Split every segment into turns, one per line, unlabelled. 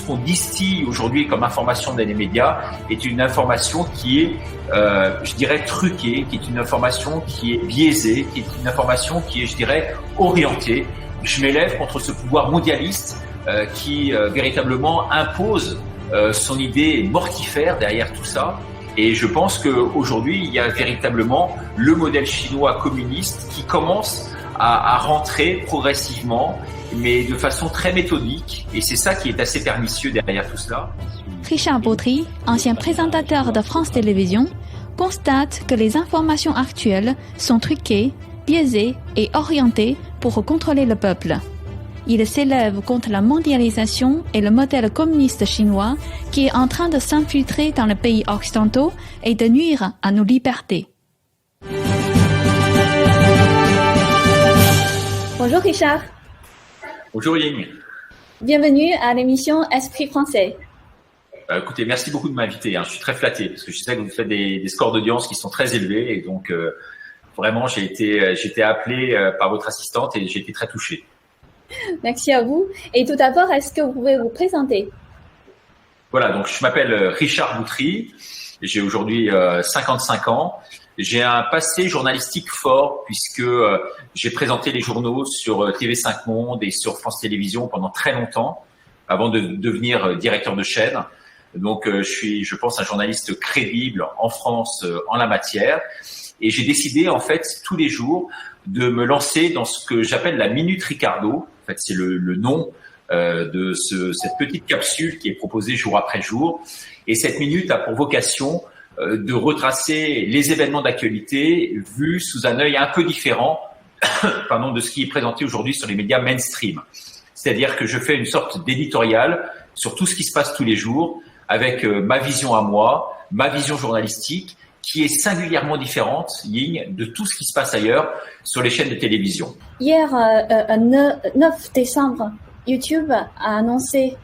ce qu'on distille aujourd'hui comme information dans les médias est une information qui est, je dirais, truquée, qui est une information qui est biaisée, qui est une information qui est, je dirais, orientée. Je m'élève contre ce pouvoir mondialiste qui véritablement impose son idée mortifère derrière tout ça. Et je pense qu'aujourd'hui, il y a véritablement le modèle chinois communiste qui commence à rentrer progressivement, mais de façon très méthodique. Et c'est ça qui est assez pernicieux derrière tout cela.
Richard Boutry, ancien présentateur de France Télévisions, constate que les informations actuelles sont truquées, biaisées et orientées pour contrôler le peuple. Il s'élève contre la mondialisation et le modèle communiste chinois qui est en train de s'infiltrer dans les pays occidentaux et de nuire à nos libertés.
Bonjour Richard.
Bonjour Ying.
Bienvenue à l'émission Esprit français.
Écoutez, merci beaucoup de m'inviter. Je suis très flatté parce que je sais que vous faites des scores d'audience qui sont très élevés et donc vraiment j'ai été appelé par votre assistante et j'ai été très touché.
Merci à vous. Et tout d'abord, est-ce que vous pouvez vous présenter?
Voilà, donc je m'appelle Richard Boutry. J'ai aujourd'hui 55 ans. J'ai un passé journalistique fort puisque j'ai présenté les journaux sur TV5 Monde et sur France Télévisions pendant très longtemps avant de devenir directeur de chaîne. Donc je suis, je pense, un journaliste crédible en France en la matière. Et j'ai décidé en fait tous les jours de me lancer dans ce que j'appelle la Minute Ricardo. En fait, c'est le nom de cette petite capsule qui est proposée jour après jour. Et cette minute a pour vocation de retracer les événements d'actualité vus sous un œil un peu différent de ce qui est présenté aujourd'hui sur les médias mainstream. C'est-à-dire que je fais une sorte d'éditorial sur tout ce qui se passe tous les jours avec ma vision à moi, ma vision journalistique, qui est singulièrement différente, Ying, de tout ce qui se passe ailleurs sur les chaînes de télévision.
Hier, 9 décembre, YouTube a annoncé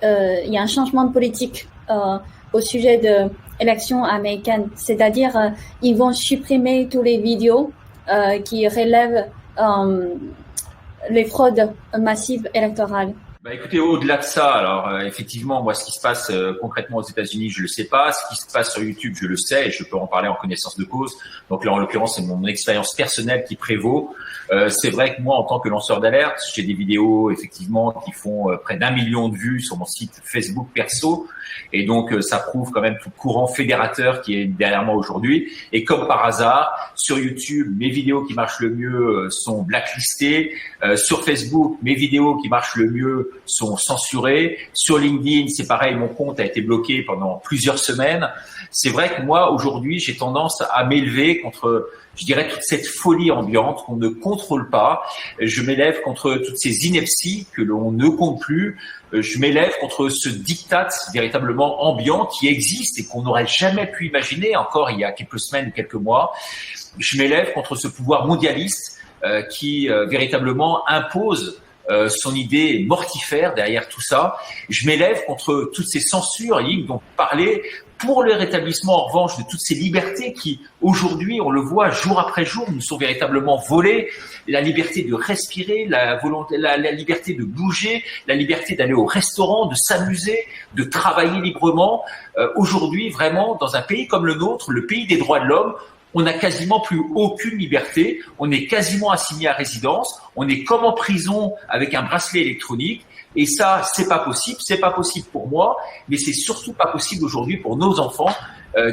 il y a un changement de politique au sujet de l'élection américaine. C'est-à-dire, ils vont supprimer tous les vidéos qui relèvent les fraudes massives électorales.
Écoutez, au-delà de ça, alors effectivement, moi, ce qui se passe concrètement aux États-Unis, je le sais pas. Ce qui se passe sur YouTube, je le sais et je peux en parler en connaissance de cause. Donc là, en l'occurrence, c'est mon expérience personnelle qui prévaut. C'est vrai que moi, en tant que lanceur d'alerte, j'ai des vidéos effectivement qui font près d'1 million de vues sur mon site Facebook perso. Et donc, ça prouve quand même tout le courant fédérateur qui est derrière moi aujourd'hui. Et comme par hasard, sur YouTube, mes vidéos qui marchent le mieux sont blacklistées. Sur Facebook, mes vidéos qui marchent le mieux sont censurées. Sur LinkedIn, c'est pareil, mon compte a été bloqué pendant plusieurs semaines. C'est vrai que moi, aujourd'hui, j'ai tendance à m'élever contre, je dirais, toute cette folie ambiante qu'on ne contrôle pas. Je m'élève contre toutes ces inepties que l'on ne compte plus. Je m'élève contre ce diktat véritablement ambiant qui existe et qu'on n'aurait jamais pu imaginer encore il y a quelques semaines ou quelques mois. Je m'élève contre ce pouvoir mondialiste qui véritablement impose son idée mortifère derrière tout ça. Je m'élève contre toutes ces censures, Ying, dont vous parlez, pour le rétablissement, en revanche, de toutes ces libertés qui, aujourd'hui, on le voit jour après jour, nous sont véritablement volées. La liberté de respirer, la liberté de bouger, la liberté d'aller au restaurant, de s'amuser, de travailler librement. Aujourd'hui, vraiment, dans un pays comme le nôtre, le pays des droits de l'homme, on n'a quasiment plus aucune liberté. On est quasiment assigné à résidence. On est comme en prison avec un bracelet électronique. Et ça, c'est pas possible. C'est pas possible pour moi, mais c'est surtout pas possible aujourd'hui pour nos enfants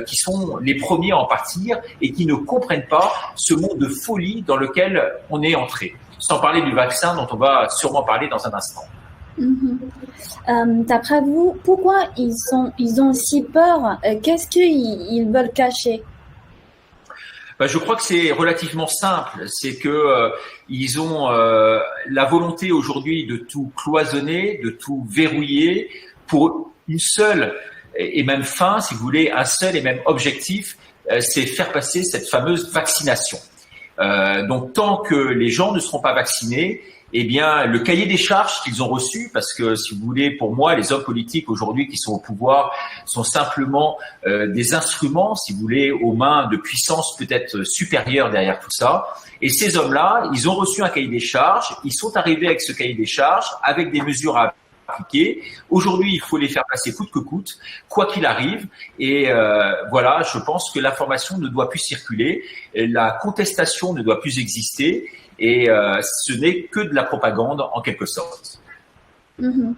qui sont les premiers à en partir et qui ne comprennent pas ce monde de folie dans lequel on est entré. Sans parler du vaccin dont on va sûrement parler dans un instant.
D'après vous, pourquoi ils ont si peur? Qu'est-ce qu'ils veulent cacher?
Je crois que c'est relativement simple. C'est que ils ont la volonté aujourd'hui de tout cloisonner, de tout verrouiller pour une seule et même fin, si vous voulez, un seul et même objectif, c'est faire passer cette fameuse vaccination. Donc tant que les gens ne seront pas vaccinés, eh bien, le cahier des charges qu'ils ont reçu, parce que, si vous voulez, pour moi, les hommes politiques aujourd'hui qui sont au pouvoir sont simplement des instruments, si vous voulez, aux mains de puissances peut-être supérieures derrière tout ça. Et ces hommes-là, ils ont reçu un cahier des charges, ils sont arrivés avec ce cahier des charges, avec des mesures à appliquées. Aujourd'hui, il faut les faire passer coûte que coûte, quoi qu'il arrive. Et voilà, je pense que l'information ne doit plus circuler, la contestation ne doit plus exister, et ce n'est que de la propagande en quelque sorte.
Mhm.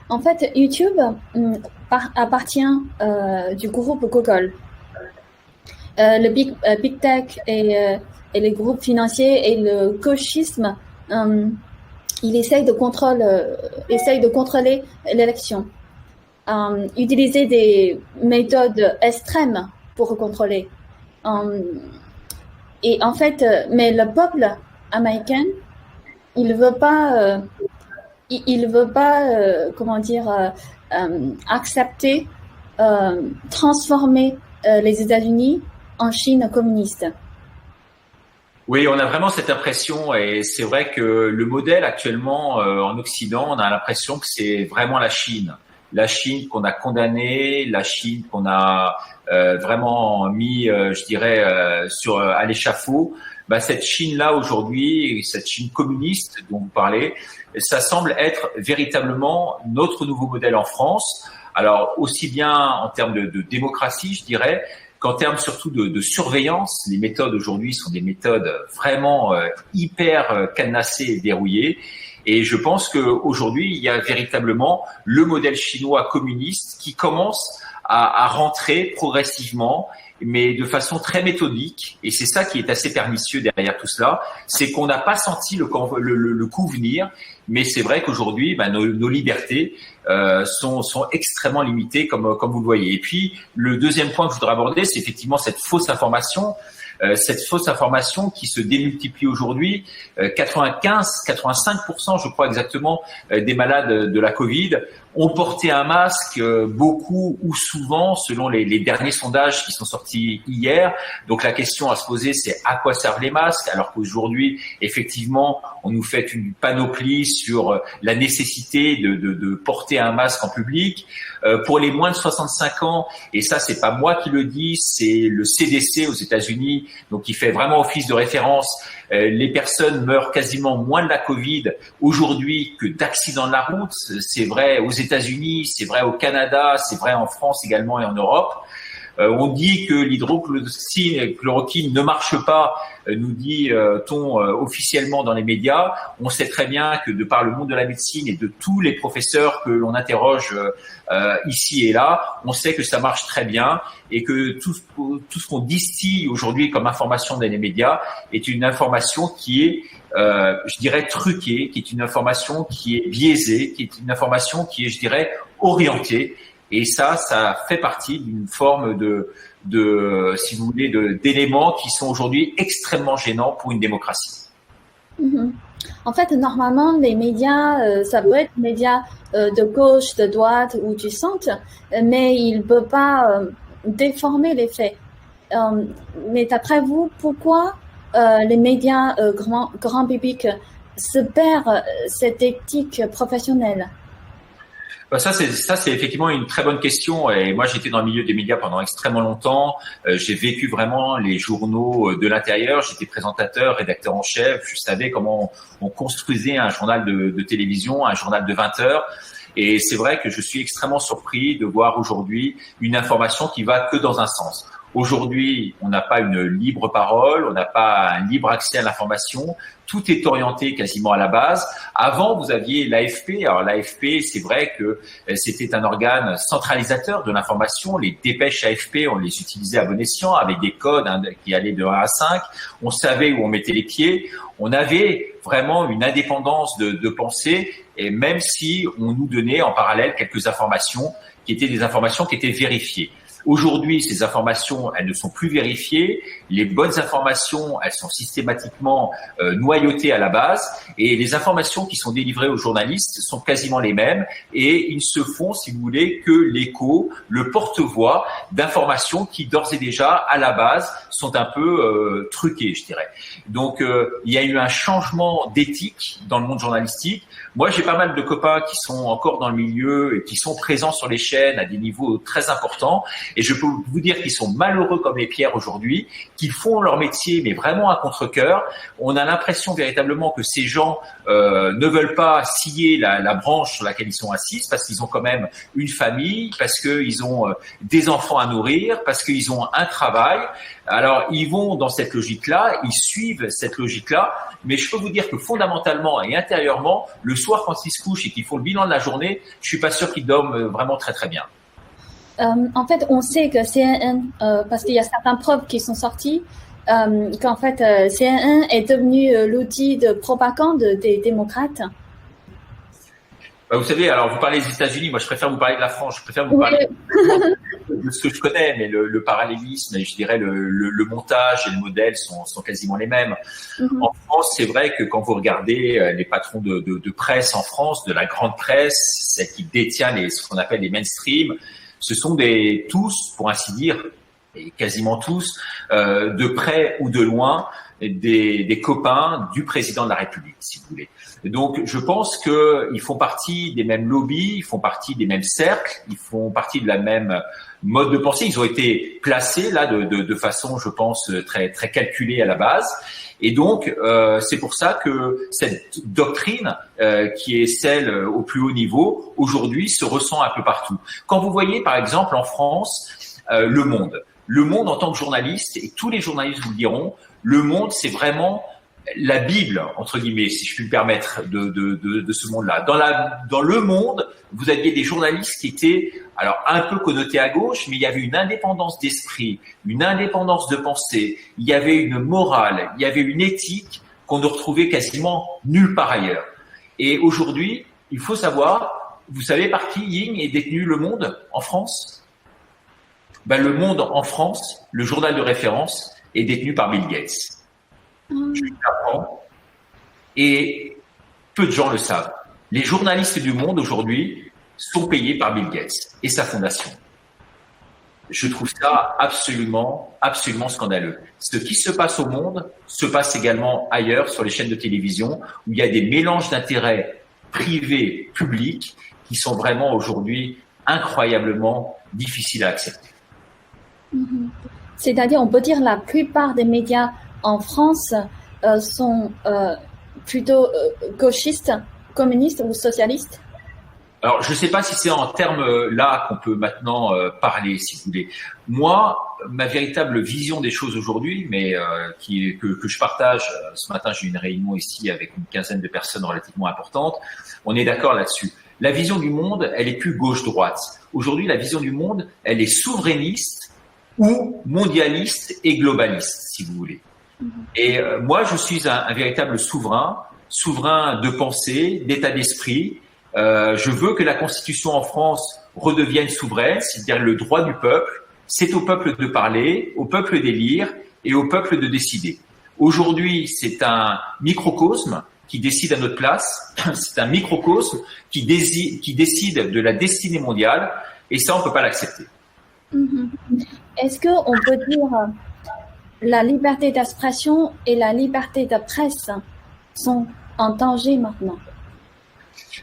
En fait, YouTube appartient du groupe Google. Le Big Tech et les groupes financiers et le gauchisme, il essaye de contrôler l'élection, utiliser des méthodes extrêmes pour contrôler. Et en fait, mais le peuple américain, il veut pas, comment dire, accepter, transformer les États-Unis en Chine communiste.
Oui, on a vraiment cette impression, et c'est vrai que le modèle actuellement en Occident, on a l'impression que c'est vraiment la Chine qu'on a condamnée, la Chine qu'on a vraiment mis, je dirais, à l'échafaud. Bah, cette Chine-là aujourd'hui, cette Chine communiste dont vous parlez, ça semble être véritablement notre nouveau modèle en France. Alors aussi bien en termes de démocratie, je dirais, qu'en termes surtout de surveillance. Les méthodes aujourd'hui sont des méthodes vraiment hyper cadenassées et verrouillées. Et je pense qu'aujourd'hui, il y a véritablement le modèle chinois communiste qui commence à rentrer progressivement, mais de façon très méthodique. Et c'est ça qui est assez pernicieux derrière tout cela, c'est qu'on n'a pas senti le coup venir. Mais c'est vrai qu'aujourd'hui, nos libertés sont extrêmement limitées, comme vous le voyez. Et puis, le deuxième point que je voudrais aborder, c'est effectivement cette fausse information. Cette fausse information qui se démultiplie aujourd'hui. 85%, je crois exactement, des malades de la Covid ont porté un masque, beaucoup ou souvent, selon les derniers sondages qui sont sortis hier. Donc la question à se poser, c'est à quoi servent les masques, alors qu'aujourd'hui, effectivement, on nous fait une panoplie sur la nécessité de porter un masque en public. Pour les moins de 65 ans, et ça c'est pas moi qui le dis, c'est le CDC aux États-Unis, donc qui fait vraiment office de référence. Les personnes meurent quasiment moins de la Covid aujourd'hui que d'accidents de la route. C'est vrai aux États-Unis, c'est vrai au Canada, c'est vrai en France également et en Europe. On dit que l'hydroxychloroquine ne marche pas, nous dit-on officiellement dans les médias. On sait très bien que de par le monde de la médecine et de tous les professeurs que l'on interroge ici et là, on sait que ça marche très bien et que tout ce qu'on distille aujourd'hui comme information dans les médias est une information qui est, je dirais, truquée, qui est une information qui est biaisée, qui est une information qui est, je dirais, orientée. Et ça fait partie d'une forme si vous voulez, d'éléments qui sont aujourd'hui extrêmement gênants pour une démocratie.
Mm-hmm. En fait, normalement, les médias, ça peut être médias de gauche, de droite ou du centre, mais ils ne peuvent pas déformer les faits. Mais d'après vous, pourquoi les médias grand public se perdent cette éthique professionnelle?
Ça c'est effectivement une très bonne question. Et moi, j'étais dans le milieu des médias pendant extrêmement longtemps. J'ai vécu vraiment les journaux de l'intérieur. J'étais présentateur, rédacteur en chef. Je savais comment on construisait un journal de télévision, un journal de 20 heures. Et c'est vrai que je suis extrêmement surpris de voir aujourd'hui une information qui va que dans un sens. Aujourd'hui, on n'a pas une libre parole, on n'a pas un libre accès à l'information. Tout est orienté quasiment à la base. Avant, vous aviez l'AFP. Alors l'AFP, c'est vrai que c'était un organe centralisateur de l'information. Les dépêches AFP, on les utilisait à bon escient avec des codes qui allaient de 1 à 5. On savait où on mettait les pieds. On avait vraiment une indépendance de pensée, et même si on nous donnait en parallèle quelques informations qui étaient des informations qui étaient vérifiées. Aujourd'hui, ces informations, elles ne sont plus vérifiées. Les bonnes informations, elles sont systématiquement noyautées à la base. Et les informations qui sont délivrées aux journalistes sont quasiment les mêmes. Et ils se font, si vous voulez, que l'écho, le porte-voix d'informations qui, d'ores et déjà, à la base, sont un peu truquées, je dirais. Donc, il y a eu un changement d'éthique dans le monde journalistique. Moi, j'ai pas mal de copains qui sont encore dans le milieu et qui sont présents sur les chaînes à des niveaux très importants. Et je peux vous dire qu'ils sont malheureux comme les pierres aujourd'hui, qu'ils font leur métier, mais vraiment à contre-cœur. On a l'impression véritablement que ces gens ne veulent pas scier la branche sur laquelle ils sont assis, parce qu'ils ont quand même une famille, parce qu'ils ont des enfants à nourrir, parce qu'ils ont un travail. Alors, ils vont dans cette logique-là, ils suivent cette logique-là, mais je peux vous dire que fondamentalement et intérieurement, le soir quand ils se couchent et qu'ils font le bilan de la journée, je suis pas sûr qu'ils dorment vraiment très très bien.
En fait, on sait que CNN, parce qu'il y a certaines preuves qui sont sorties, qu'en fait, CNN est devenu l'outil de propagande des démocrates.
Vous savez, alors vous parlez des États-Unis, moi je préfère vous parler de la France, je préfère vous parler de ce que je connais, mais le parallélisme et je dirais le montage et le modèle sont quasiment les mêmes. Mm-hmm. En France, c'est vrai que quand vous regardez les patrons de presse en France, de la grande presse, celle qui détient ce qu'on appelle les mainstream, ce sont tous, pour ainsi dire, et quasiment tous, de près ou de loin, des copains du président de la République, si vous voulez. Donc, je pense qu'ils font partie des mêmes lobbies, ils font partie des mêmes cercles, ils font partie de la même mode de pensée. Ils ont été placés là de façon, je pense, très très calculée à la base. Et donc, c'est pour ça que cette doctrine, qui est celle au plus haut niveau, aujourd'hui se ressent un peu partout. Quand vous voyez, par exemple, en France, Le Monde en tant que journaliste, et tous les journalistes vous le diront, Le Monde, c'est vraiment la Bible, entre guillemets, si je puis me permettre, de ce monde-là. Dans Le Monde, vous aviez des journalistes qui étaient, alors, un peu connotés à gauche, mais il y avait une indépendance d'esprit, une indépendance de pensée, il y avait une morale, il y avait une éthique qu'on ne retrouvait quasiment nulle part ailleurs. Et aujourd'hui, il faut savoir, vous savez par qui Ying est détenu Le Monde en France? Le Monde en France, le journal de référence, est détenu par Bill Gates. Je l'apprends. Et peu de gens le savent. Les journalistes du Monde aujourd'hui sont payés par Bill Gates et sa fondation. Je trouve ça absolument scandaleux. Ce qui se passe au Monde se passe également ailleurs sur les chaînes de télévision où il y a des mélanges d'intérêts privés, publics qui sont vraiment aujourd'hui incroyablement difficiles à accepter.
C'est-à-dire, on peut dire la plupart des médias en France sont plutôt gauchistes, communistes ou socialistes?
Alors, je ne sais pas si c'est en termes là qu'on peut maintenant parler, si vous voulez. Moi, ma véritable vision des choses aujourd'hui, mais que je partage, ce matin j'ai eu une réunion ici avec une quinzaine de personnes relativement importantes, on est d'accord là-dessus. La vision du monde, elle est plus gauche-droite. Aujourd'hui, la vision du monde, elle est souverainiste ou mondialiste et globaliste, si vous voulez. Et moi, je suis un véritable souverain de pensée, d'état d'esprit. Je veux que la Constitution en France redevienne souveraine, c'est-à-dire le droit du peuple. C'est au peuple de parler, au peuple d'élire et au peuple de décider. Aujourd'hui, c'est un microcosme qui décide à notre place. C'est un microcosme qui décide de la destinée mondiale et ça, on ne peut pas l'accepter.
Est-ce qu'on peut dire la liberté d'expression et la liberté de presse sont en danger maintenant?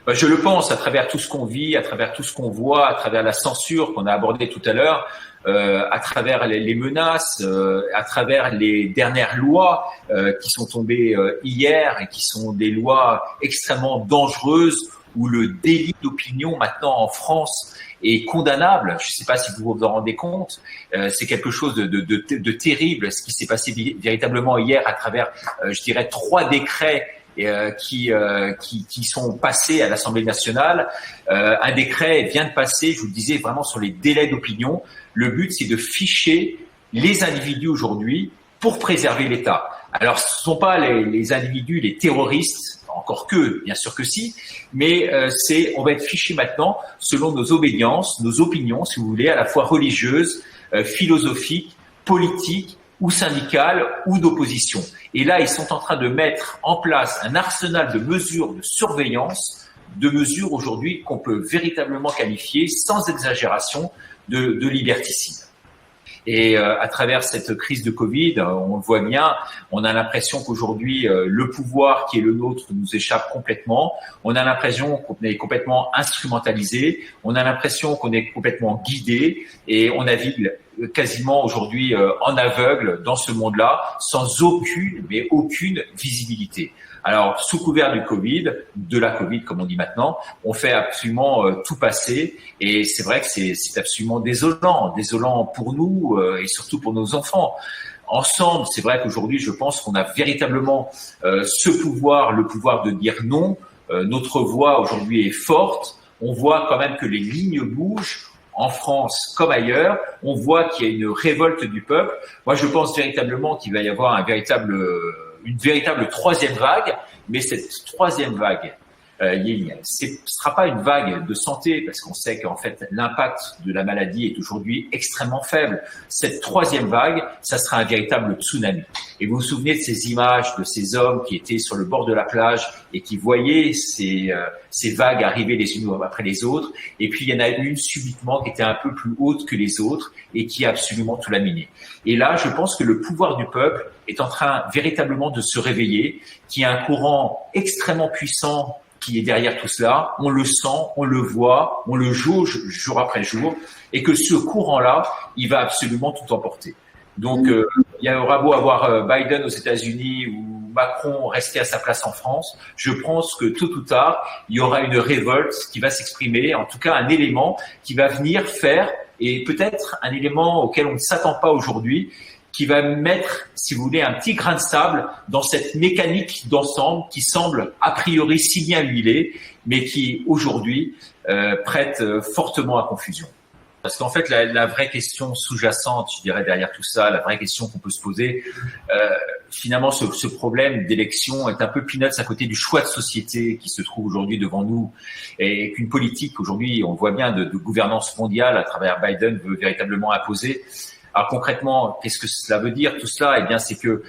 Je le pense à travers tout ce qu'on vit, à travers tout ce qu'on voit, à travers la censure qu'on a abordée tout à l'heure, à travers les menaces, à travers les dernières lois qui sont tombées hier et qui sont des lois extrêmement dangereuses où le délit d'opinion maintenant en France est condamnable. Je ne sais pas si vous vous en rendez compte. C'est quelque chose de terrible, ce qui s'est passé véritablement hier à travers, je dirais, 3 décrets qui sont passés à l'Assemblée nationale. Un décret vient de passer, je vous le disais, vraiment sur les délais d'opinion. Le but, c'est de ficher les individus aujourd'hui pour préserver l'État. Alors, ce ne sont pas les individus, les terroristes, encore que, bien sûr que si, mais on va être fiché maintenant selon nos obédiences, nos opinions, si vous voulez, à la fois religieuses, philosophiques, politiques ou syndicales ou d'opposition. Et là, ils sont en train de mettre en place un arsenal de mesures de surveillance, de mesures aujourd'hui qu'on peut véritablement qualifier, sans exagération, de liberticide. Et à travers cette crise de Covid, on le voit bien, on a l'impression qu'aujourd'hui, le pouvoir qui est le nôtre nous échappe complètement. On a l'impression qu'on est complètement instrumentalisé. On a l'impression qu'on est complètement guidé et on navigue quasiment aujourd'hui en aveugle dans ce monde-là, sans aucune visibilité. Alors, sous couvert du Covid, de la Covid comme on dit maintenant, on fait absolument tout passer et c'est vrai que c'est absolument désolant pour nous et surtout pour nos enfants. Ensemble, c'est vrai qu'aujourd'hui, je pense qu'on a véritablement ce pouvoir, le pouvoir de dire non. Notre voix aujourd'hui est forte. On voit quand même que les lignes bougent. En France comme ailleurs, on voit qu'il y a une révolte du peuple. Moi, je pense véritablement qu'il va y avoir une véritable troisième vague, mais cette troisième vague, ce sera pas une vague de santé, parce qu'on sait qu'en fait l'impact de la maladie est aujourd'hui extrêmement faible. Cette troisième vague, ça sera un véritable tsunami. Et vous vous souvenez de ces images de ces hommes qui étaient sur le bord de la plage et qui voyaient ces vagues arriver les unes après les autres. Et puis il y en a une subitement qui était un peu plus haute que les autres et qui a absolument tout laminé. Et là, je pense que le pouvoir du peuple est en train véritablement de se réveiller, qu'il y a un courant extrêmement puissant qui est derrière tout cela, on le sent, on le voit, on le jauge jour après jour, et que ce courant-là, il va absolument tout emporter. Donc, il y aura beau avoir Biden aux États-Unis ou Macron rester à sa place en France, je pense que tôt ou tard, il y aura une révolte qui va s'exprimer, en tout cas un élément qui va venir faire, et peut-être un élément auquel on ne s'attend pas aujourd'hui, qui va mettre, si vous voulez, un petit grain de sable dans cette mécanique d'ensemble qui semble a priori si bien huilée, mais qui aujourd'hui prête fortement à confusion. Parce qu'en fait, la vraie question sous-jacente, je dirais, derrière tout ça, la vraie question qu'on peut se poser, finalement, ce problème d'élection est un peu peanuts à côté du choix de société qui se trouve aujourd'hui devant nous, et qu'une politique aujourd'hui, on voit bien, de gouvernance mondiale à travers Biden veut véritablement imposer. Alors concrètement, qu'est-ce que cela veut dire tout cela? Eh bien, c'est que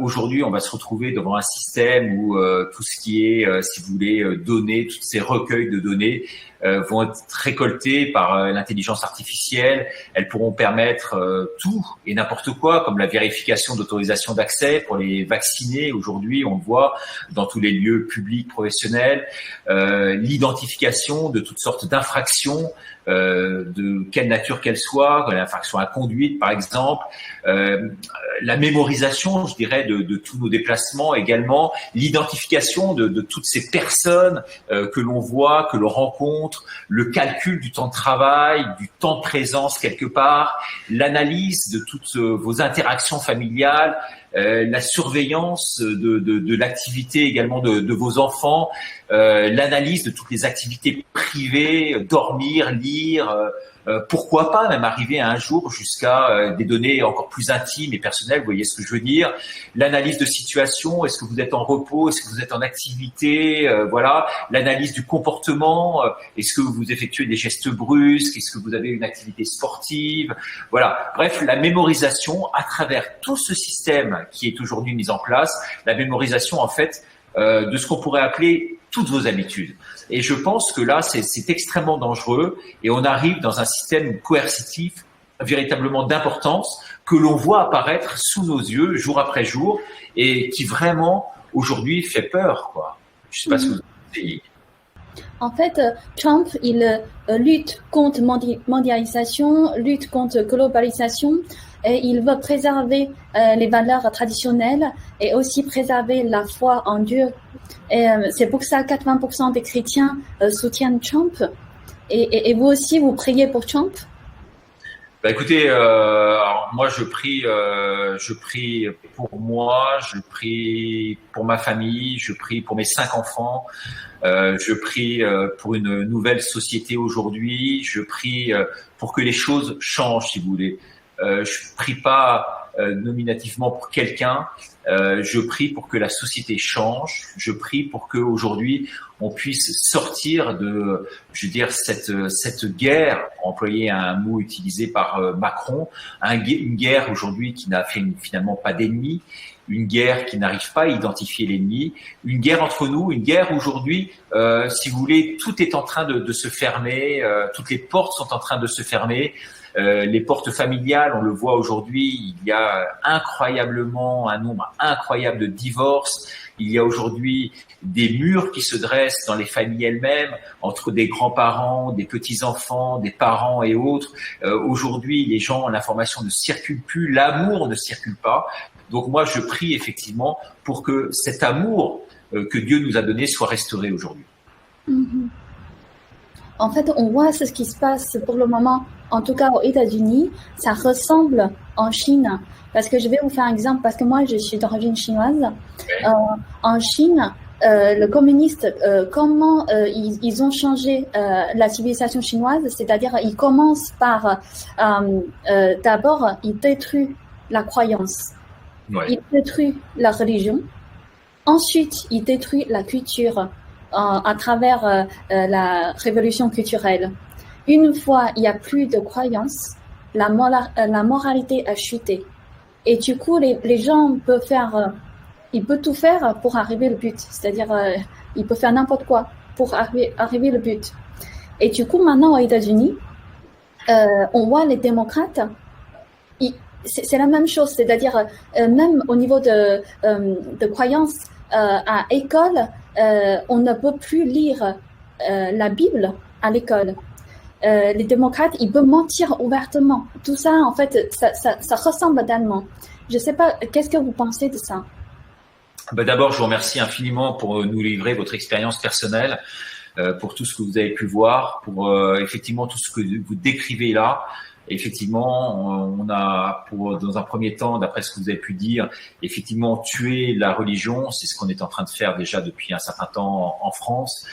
aujourd'hui, on va se retrouver devant un système où tout ce qui est, si vous voulez, données, tous ces recueils de données vont être récoltés par l'intelligence artificielle. Elles pourront permettre tout et n'importe quoi, comme la vérification d'autorisation d'accès pour les vaccinés. Aujourd'hui, on le voit dans tous les lieux publics, professionnels, l'identification de toutes sortes d'infractions, de quelle nature qu'elles soient, l'infraction à conduite par exemple, la mémorisation, je dirais, de tous nos déplacements également, l'identification de toutes ces personnes que l'on voit, que l'on rencontre, le calcul du temps de travail, du temps de présence quelque part, l'analyse de toutes vos interactions familiales, la surveillance de l'activité également de vos enfants, l'analyse de toutes les activités privées, dormir, lire, pourquoi pas même arriver un jour jusqu'à des données encore plus intimes et personnelles, vous voyez ce que je veux dire, l'analyse de situation, est-ce que vous êtes en repos, est-ce que vous êtes en activité, voilà, l'analyse du comportement, est-ce que vous effectuez des gestes brusques, est-ce que vous avez une activité sportive, voilà, bref, la mémorisation à travers tout ce système qui est aujourd'hui mis en place, la mémorisation en fait de ce qu'on pourrait appeler toutes vos habitudes. Et je pense que là, c'est extrêmement dangereux et on arrive dans un système coercitif véritablement d'importance que l'on voit apparaître sous nos yeux jour après jour et qui vraiment aujourd'hui fait peur, quoi. Je sais pas ce que vous pensez.
En fait, Trump, il lutte contre mondialisation, lutte contre globalisation et il veut préserver les valeurs traditionnelles et aussi préserver la foi en Dieu. Et c'est pour ça que 80% des chrétiens soutiennent Trump. Et vous aussi, vous priez pour Trump?
Bah écoutez, alors moi je prie pour moi, je prie pour ma famille, je prie pour mes 5 enfants, je prie pour une nouvelle société aujourd'hui, je prie pour que les choses changent, si vous voulez. Je prie pas nominativement pour quelqu'un, je prie pour que la société change, je prie pour que aujourd'hui on puisse sortir de, je veux dire, cette guerre, pour employer un mot utilisé par Macron, une guerre aujourd'hui qui n'a fait finalement pas d'ennemis, une guerre qui n'arrive pas à identifier l'ennemi, une guerre entre nous, une guerre aujourd'hui, si vous voulez, tout est en train de se fermer, toutes les portes sont en train de se fermer. Les portes familiales, on le voit aujourd'hui, il y a incroyablement un nombre incroyable de divorces. Il y a aujourd'hui des murs qui se dressent dans les familles elles-mêmes, entre des grands-parents, des petits-enfants, des parents et autres. Aujourd'hui, les gens, l'information ne circule plus, l'amour ne circule pas. Donc moi, je prie effectivement pour que cet amour que Dieu nous a donné soit restauré aujourd'hui.
Mhm. En fait, on voit ce qui se passe pour le moment, en tout cas aux États-Unis, ça ressemble en Chine. Parce que je vais vous faire un exemple, parce que moi, je suis d'origine chinoise. En Chine, le communiste, comment ils ont changé la civilisation chinoise, c'est-à-dire ils commencent par, d'abord, ils détruisent la croyance, ils détruisent la religion, ensuite, ils détruisent la culture. À travers la révolution culturelle. Une fois il n'y a plus de croyances, la moralité a chuté. Et du coup, les gens peuvent ils peuvent tout faire pour arriver au but. C'est-à-dire, ils peuvent faire n'importe quoi pour arriver au but. Et du coup, maintenant aux États-Unis, on voit les démocrates, c'est la même chose. C'est-à-dire, même au niveau de croyances à école, on ne peut plus lire la Bible à l'école. Les démocrates, ils peuvent mentir ouvertement. Tout ça, en fait, ça ressemble d'allemand. Je ne sais pas, qu'est-ce que vous pensez de ça?
D'abord, je vous remercie infiniment pour nous livrer votre expérience personnelle, pour tout ce que vous avez pu voir, pour effectivement tout ce que vous décrivez là. Effectivement, on a, dans un premier temps, d'après ce que vous avez pu dire, effectivement tué la religion. C'est ce qu'on est en train de faire déjà depuis un certain temps en France.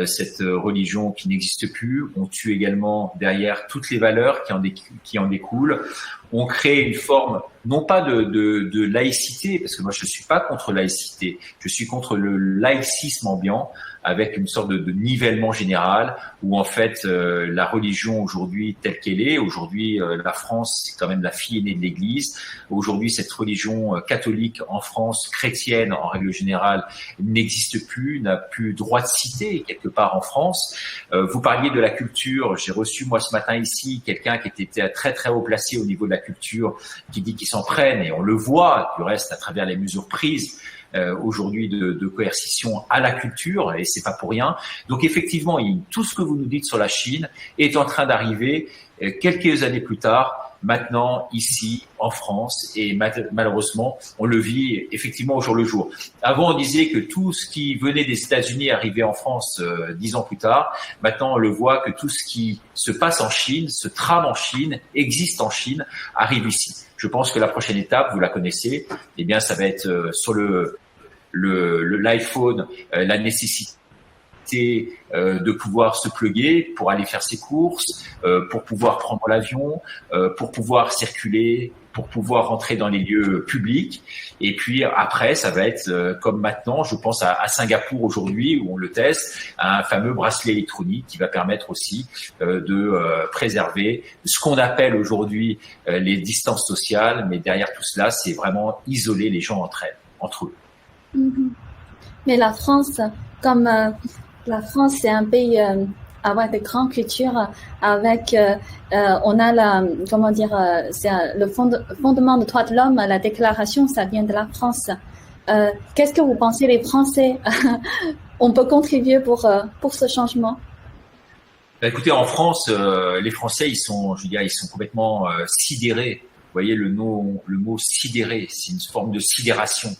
Cette religion qui n'existe plus. On tue également derrière toutes les valeurs qui en découlent. On crée une forme, non pas de laïcité, parce que moi je ne suis pas contre laïcité. Je suis contre le laïcisme ambiant, avec une sorte de nivellement général où en fait la religion aujourd'hui telle qu'elle est, aujourd'hui la France c'est quand même la fille aînée de l'Église, aujourd'hui cette religion catholique en France, chrétienne en règle générale, n'existe plus, n'a plus droit de citer quelque part en France. Vous parliez de la culture, j'ai reçu moi ce matin ici quelqu'un qui était très très haut placé au niveau de la culture, qui dit qu'ils s'en prennent, et on le voit du reste à travers les mesures prises aujourd'hui de coercition à la culture, et c'est pas pour rien. Donc effectivement, tout ce que vous nous dites sur la Chine est en train d'arriver quelques années plus tard, maintenant ici en France, et malheureusement on le vit effectivement au jour le jour. Avant on disait que tout ce qui venait des États-Unis arrivait en France 10 ans plus tard. Maintenant on le voit que tout ce qui se passe en Chine, se trame en Chine, existe en Chine, arrive ici. Je pense que la prochaine étape, vous la connaissez, eh bien ça va être sur l'iPhone, la nécessité de pouvoir se plugger pour aller faire ses courses, pour pouvoir prendre l'avion, pour pouvoir circuler, pour pouvoir rentrer dans les lieux publics. Et puis après, ça va être comme maintenant, je pense à Singapour aujourd'hui, où on le teste, un fameux bracelet électronique qui va permettre aussi de préserver ce qu'on appelle aujourd'hui les distances sociales. Mais derrière tout cela, c'est vraiment isoler les gens entre eux.
Mais la France, comme la France, c'est un pays avec de grandes cultures, avec on a c'est le fondement de droits de l'homme, la déclaration, ça vient de la France. Qu'est-ce que vous pensez, les Français, on peut contribuer pour ce changement?
Écoutez, en France, les Français, ils sont complètement sidérés. Vous voyez le mot sidéré, c'est une forme de sidération.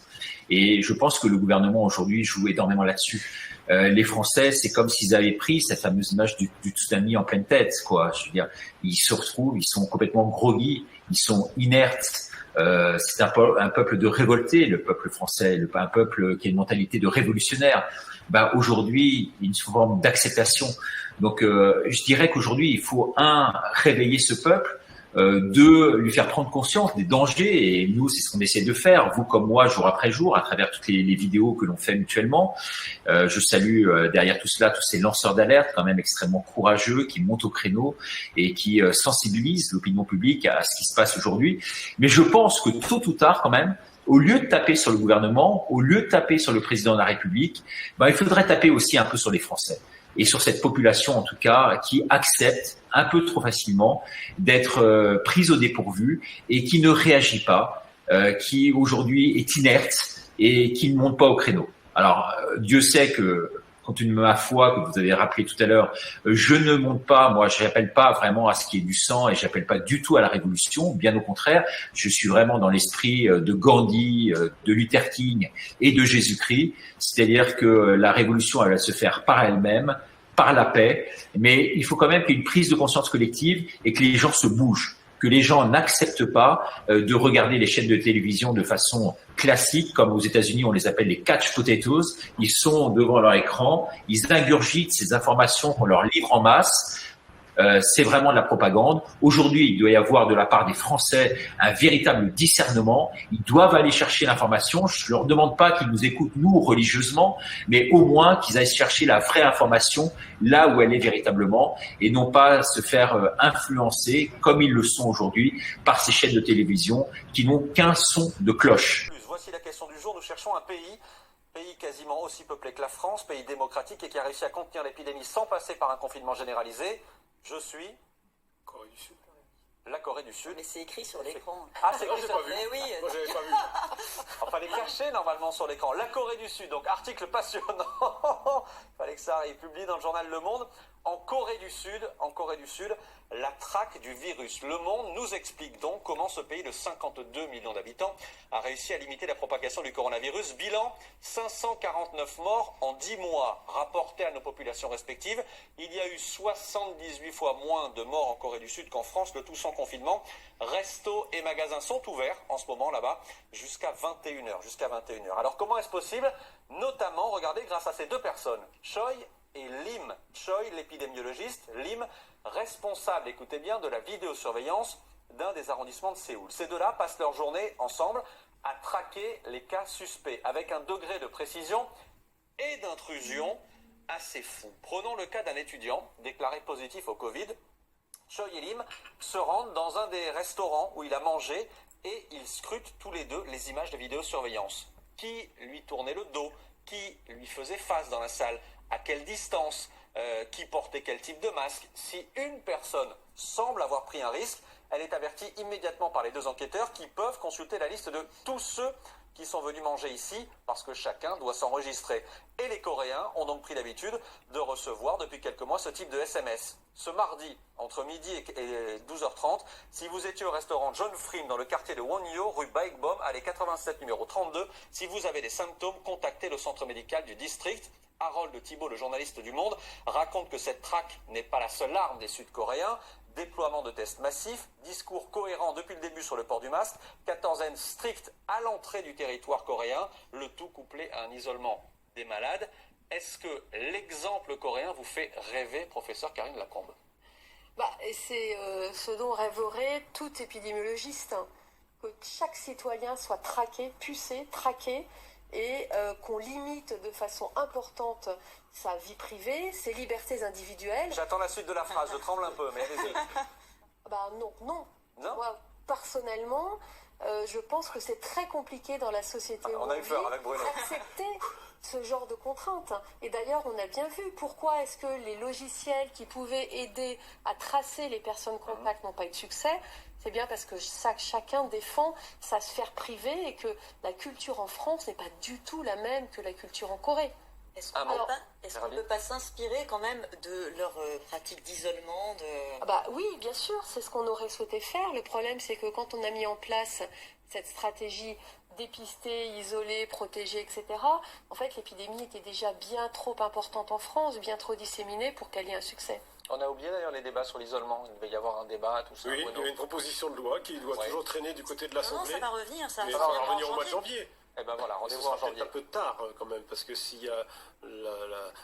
Et je pense que le gouvernement aujourd'hui joue énormément là-dessus. Les Français, c'est comme s'ils avaient pris cette fameuse image du tsunami en pleine tête, quoi. Je veux dire, ils se retrouvent, ils sont complètement groggy, ils sont inertes. C'est un peuple de révoltés, le peuple français, un peuple qui a une mentalité de révolutionnaire. Aujourd'hui, il y a une forme d'acceptation. Donc, je dirais qu'aujourd'hui, il faut réveiller ce peuple. De lui faire prendre conscience des dangers, et nous c'est ce qu'on essaie de faire, vous comme moi, jour après jour, à travers toutes les vidéos que l'on fait mutuellement. Je salue derrière tout cela tous ces lanceurs d'alerte quand même extrêmement courageux qui montent au créneau et qui sensibilisent l'opinion publique à ce qui se passe aujourd'hui. Mais je pense que tôt ou tard quand même, au lieu de taper sur le gouvernement, au lieu de taper sur le président de la République, il faudrait taper aussi un peu sur les Français et sur cette population en tout cas qui accepte un peu trop facilement d'être prise au dépourvu et qui ne réagit pas, qui aujourd'hui est inerte et qui ne monte pas au créneau. Alors Dieu sait que compte tenu de ma foi, que vous avez rappelé tout à l'heure, je ne monte pas, moi je n'appelle pas vraiment à ce qui est du sang et j'appelle pas du tout à la révolution, bien au contraire, je suis vraiment dans l'esprit de Gandhi, de Luther King et de Jésus-Christ, c'est-à-dire que la révolution elle va se faire par elle-même, par la paix, mais il faut quand même qu'il y ait une prise de conscience collective et que les gens se bougent, que les gens n'acceptent pas de regarder les chaînes de télévision de façon classique, comme aux États-Unis on les appelle les couch potatoes. Ils sont devant leur écran, ils ingurgitent ces informations qu'on leur livre en masse. C'est vraiment de la propagande. Aujourd'hui, il doit y avoir de la part des Français un véritable discernement. Ils doivent aller chercher l'information. Je ne leur demande pas qu'ils nous écoutent, nous, religieusement, mais au moins qu'ils aillent chercher la vraie information là où elle est véritablement et non pas se faire influencer, comme ils le sont aujourd'hui, par ces chaînes de télévision qui n'ont qu'un son de cloche.
Voici la question du jour. Nous cherchons un pays quasiment aussi peuplé que la France, pays démocratique et qui a réussi à contenir l'épidémie sans passer par un confinement généralisé. Je suis
Corée du Sud.
La Corée du Sud.
Mais c'est écrit sur l'écran.
Ah, c'est écrit sur
l'écran. Oui.
Moi, j'avais pas vu.
Enfin, les cacher normalement sur l'écran. La Corée du Sud, donc article passionnant. Il fallait que ça arrive, publié dans le journal Le Monde. En Corée du Sud, la traque du virus. Le Monde nous explique donc comment ce pays de 52 millions d'habitants a réussi à limiter la propagation du coronavirus. Bilan, 549 morts en 10 mois. Rapporté à nos populations respectives, il y a eu 78 fois moins de morts en Corée du Sud qu'en France, le tout sans confinement. Restos et magasins sont ouverts en ce moment là-bas jusqu'à 21h. Alors comment est-ce possible? Notamment, regardez, grâce à ces deux personnes, Choi et Lim. Choi, l'épidémiologiste, Lim, responsable, écoutez bien, de la vidéosurveillance d'un des arrondissements de Séoul. Ces deux-là passent leur journée ensemble à traquer les cas suspects avec un degré de précision et d'intrusion assez fou. Prenons le cas d'un étudiant déclaré positif au Covid. Choi et Lim se rendent dans un des restaurants où il a mangé et ils scrutent tous les deux les images de vidéosurveillance. Qui lui tournait le dos? Qui lui faisait face dans la salle? À quelle distance? Qui portait quel type de masque? Si une personne semble avoir pris un risque, elle est avertie immédiatement par les deux enquêteurs qui peuvent consulter la liste de tous ceux qui sont venus manger ici parce que chacun doit s'enregistrer. Et les Coréens ont donc pris l'habitude de recevoir depuis quelques mois ce type de SMS. Ce mardi, entre midi et 12h30, si vous étiez au restaurant John Frim dans le quartier de Wonyo, rue Baekbom, allez 87 numéro 32, si vous avez des symptômes, contactez le centre médical du district. Harold Thibault, le journaliste du Monde, raconte que cette traque n'est pas la seule arme des Sud-Coréens. Déploiement de tests massifs, discours cohérent depuis le début sur le port du masque, quatorzaine stricte à l'entrée du territoire coréen, le tout couplé à un isolement des malades. Est-ce que l'exemple coréen vous fait rêver, professeur Karine Lacombe?
C'est ce dont rêverait tout épidémiologiste, que chaque citoyen soit traqué, pucé, traqué, et qu'on limite de façon importante sa vie privée, ses libertés individuelles.
J'attends la suite de la phrase, je tremble un peu, mais allez-y.
Non. Moi, personnellement, je pense que c'est très compliqué dans la société
on a eu peur avec Bruno.
D'accepter ce genre de contraintes. Et d'ailleurs, on a bien vu pourquoi est-ce que les logiciels qui pouvaient aider à tracer les personnes contacts n'ont pas eu de succès. C'est bien parce que chacun défend sa sphère privée et que la culture en France n'est pas du tout la même que la culture en Corée.
Est-ce qu'on ne peut pas s'inspirer quand même de leur pratique d'isolement
Oui, bien sûr, c'est ce qu'on aurait souhaité faire. Le problème, c'est que quand on a mis en place cette stratégie dépister, isoler, protéger, etc., en fait, l'épidémie était déjà bien trop importante en France, bien trop disséminée pour qu'elle ait un succès.
On a oublié d'ailleurs les débats sur l'isolement. Il devait y avoir un débat, tout ça.
Oui, il y a une proposition de loi qui doit toujours traîner du côté de l'Assemblée.
Non, ça va revenir, ça.
Mais ça va revenir au mois de janvier.
Eh ben voilà, rendez-vous
en
janvier.
C'est un peu tard quand même, parce que s'il y a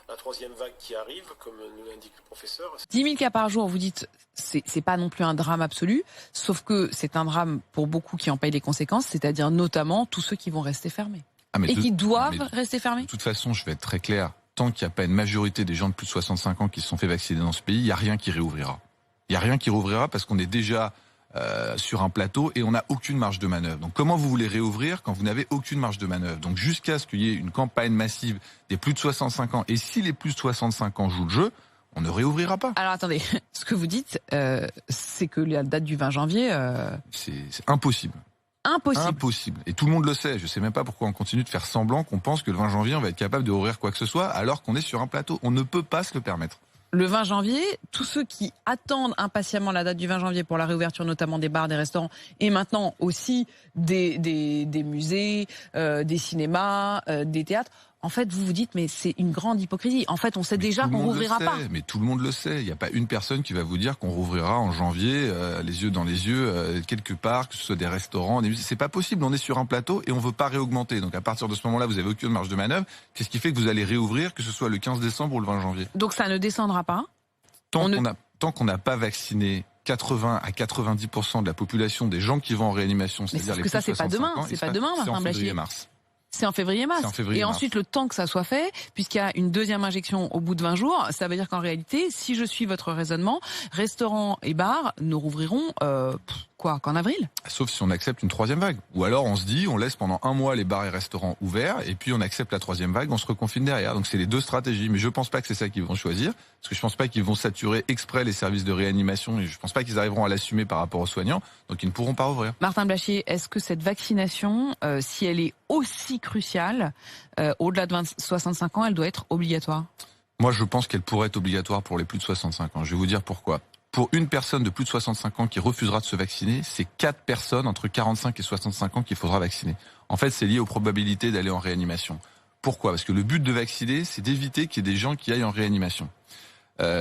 la troisième vague qui arrive, comme nous l'indique le professeur...
10 000 cas par jour, vous dites, c'est pas non plus un drame absolu, sauf que c'est un drame pour beaucoup qui en payent les conséquences, c'est-à-dire notamment tous ceux qui vont rester fermés. Qui doivent rester fermés.
De toute façon, je vais être très clair, tant qu'il n'y a pas une majorité des gens de plus de 65 ans qui se sont fait vacciner dans ce pays, il n'y a rien qui réouvrira. Il n'y a rien qui réouvrira parce qu'on est déjà sur un plateau et on n'a aucune marge de manœuvre. Donc comment vous voulez réouvrir quand vous n'avez aucune marge de manœuvre? Donc jusqu'à ce qu'il y ait une campagne massive des plus de 65 ans, et si les plus de 65 ans jouent le jeu, on ne réouvrira pas.
Alors attendez, ce que vous dites, c'est que la date du 20 janvier...
C'est impossible. Impossible. Et tout le monde le sait. Je sais même pas pourquoi on continue de faire semblant qu'on pense que le 20 janvier, on va être capable de rouvrir quoi que ce soit alors qu'on est sur un plateau. On ne peut pas se le permettre.
Le 20 janvier, tous ceux qui attendent impatiemment la date du 20 janvier pour la réouverture notamment des bars, des restaurants et maintenant aussi des musées, des cinémas, des théâtres, en fait vous vous dites mais c'est une grande hypocrisie. En fait on sait déjà qu'on rouvrira pas.
Mais tout le monde le sait. Il n'y a pas une personne qui va vous dire qu'on rouvrira en janvier, les yeux dans les yeux, quelque part, que ce soit des restaurants, des musées. C'est pas possible. On est sur un plateau et on veut pas réaugmenter. Donc à partir de ce moment-là, vous avez aucune marge de manœuvre. Qu'est-ce qui fait que vous allez réouvrir, que ce soit le 15 décembre ou le 20 janvier?
Donc ça ne descendra pas.
Tant qu'on n'a pas vacciné 80 à 90% de la population des gens qui vont en réanimation,
c'est-à-dire les plus de 65 ans, c'est pas demain, Martin Blachier. C'est en février-mars. Et ensuite, le temps que ça soit fait, puisqu'il y a une deuxième injection au bout de 20 jours, ça veut dire qu'en réalité, si je suis votre raisonnement, restaurants et bars ne rouvriront qu'en avril.
Sauf si on accepte une troisième vague. Ou alors on se dit, on laisse pendant un mois les bars et restaurants ouverts, et puis on accepte la troisième vague, on se reconfine derrière. Donc c'est les deux stratégies. Mais je pense pas que c'est ça qu'ils vont choisir, parce que je pense pas qu'ils vont saturer exprès les services de réanimation, et je pense pas qu'ils arriveront à l'assumer par rapport aux soignants, donc ils ne pourront pas rouvrir.
Martin Blachier, est-ce que cette vaccination, si elle est aussi cruciale, au-delà de 65 ans, elle doit être obligatoire?
Moi, je pense qu'elle pourrait être obligatoire pour les plus de 65 ans. Je vais vous dire pourquoi. Pour une personne de plus de 65 ans qui refusera de se vacciner, c'est 4 personnes entre 45 et 65 ans qu'il faudra vacciner. En fait, c'est lié aux probabilités d'aller en réanimation. Pourquoi? Parce que le but de vacciner, c'est d'éviter qu'il y ait des gens qui aillent en réanimation.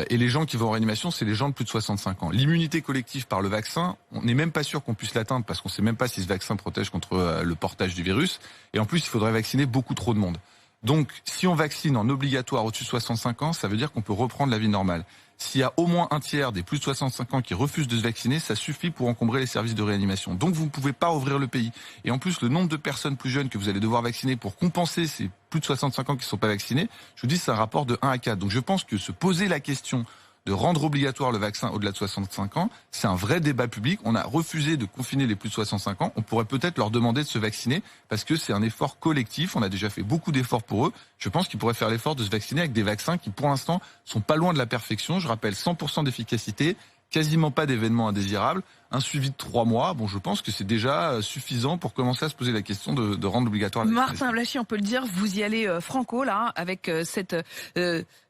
Et les gens qui vont en réanimation, c'est les gens de plus de 65 ans. L'immunité collective par le vaccin, on n'est même pas sûr qu'on puisse l'atteindre parce qu'on ne sait même pas si ce vaccin protège contre le portage du virus. Et en plus, il faudrait vacciner beaucoup trop de monde. Donc, si on vaccine en obligatoire au-dessus de 65 ans, ça veut dire qu'on peut reprendre la vie normale. S'il y a au moins un tiers des plus de 65 ans qui refusent de se vacciner, ça suffit pour encombrer les services de réanimation. Donc vous ne pouvez pas ouvrir le pays. Et en plus, le nombre de personnes plus jeunes que vous allez devoir vacciner pour compenser ces plus de 65 ans qui ne sont pas vaccinés, je vous dis, c'est un rapport de 1 à 4. Donc je pense que se poser la question de rendre obligatoire le vaccin au-delà de 65 ans, c'est un vrai débat public. On a refusé de confiner les plus de 65 ans. On pourrait peut-être leur demander de se vacciner parce que c'est un effort collectif. On a déjà fait beaucoup d'efforts pour eux. Je pense qu'ils pourraient faire l'effort de se vacciner avec des vaccins qui, pour l'instant, sont pas loin de la perfection. Je rappelle 100% d'efficacité, quasiment pas d'événements indésirables, un suivi de 3 mois. Bon, je pense que c'est déjà suffisant pour commencer à se poser la question de rendre obligatoire la vaccination.
Martin Blachier, on peut le dire, vous y allez franco là, avec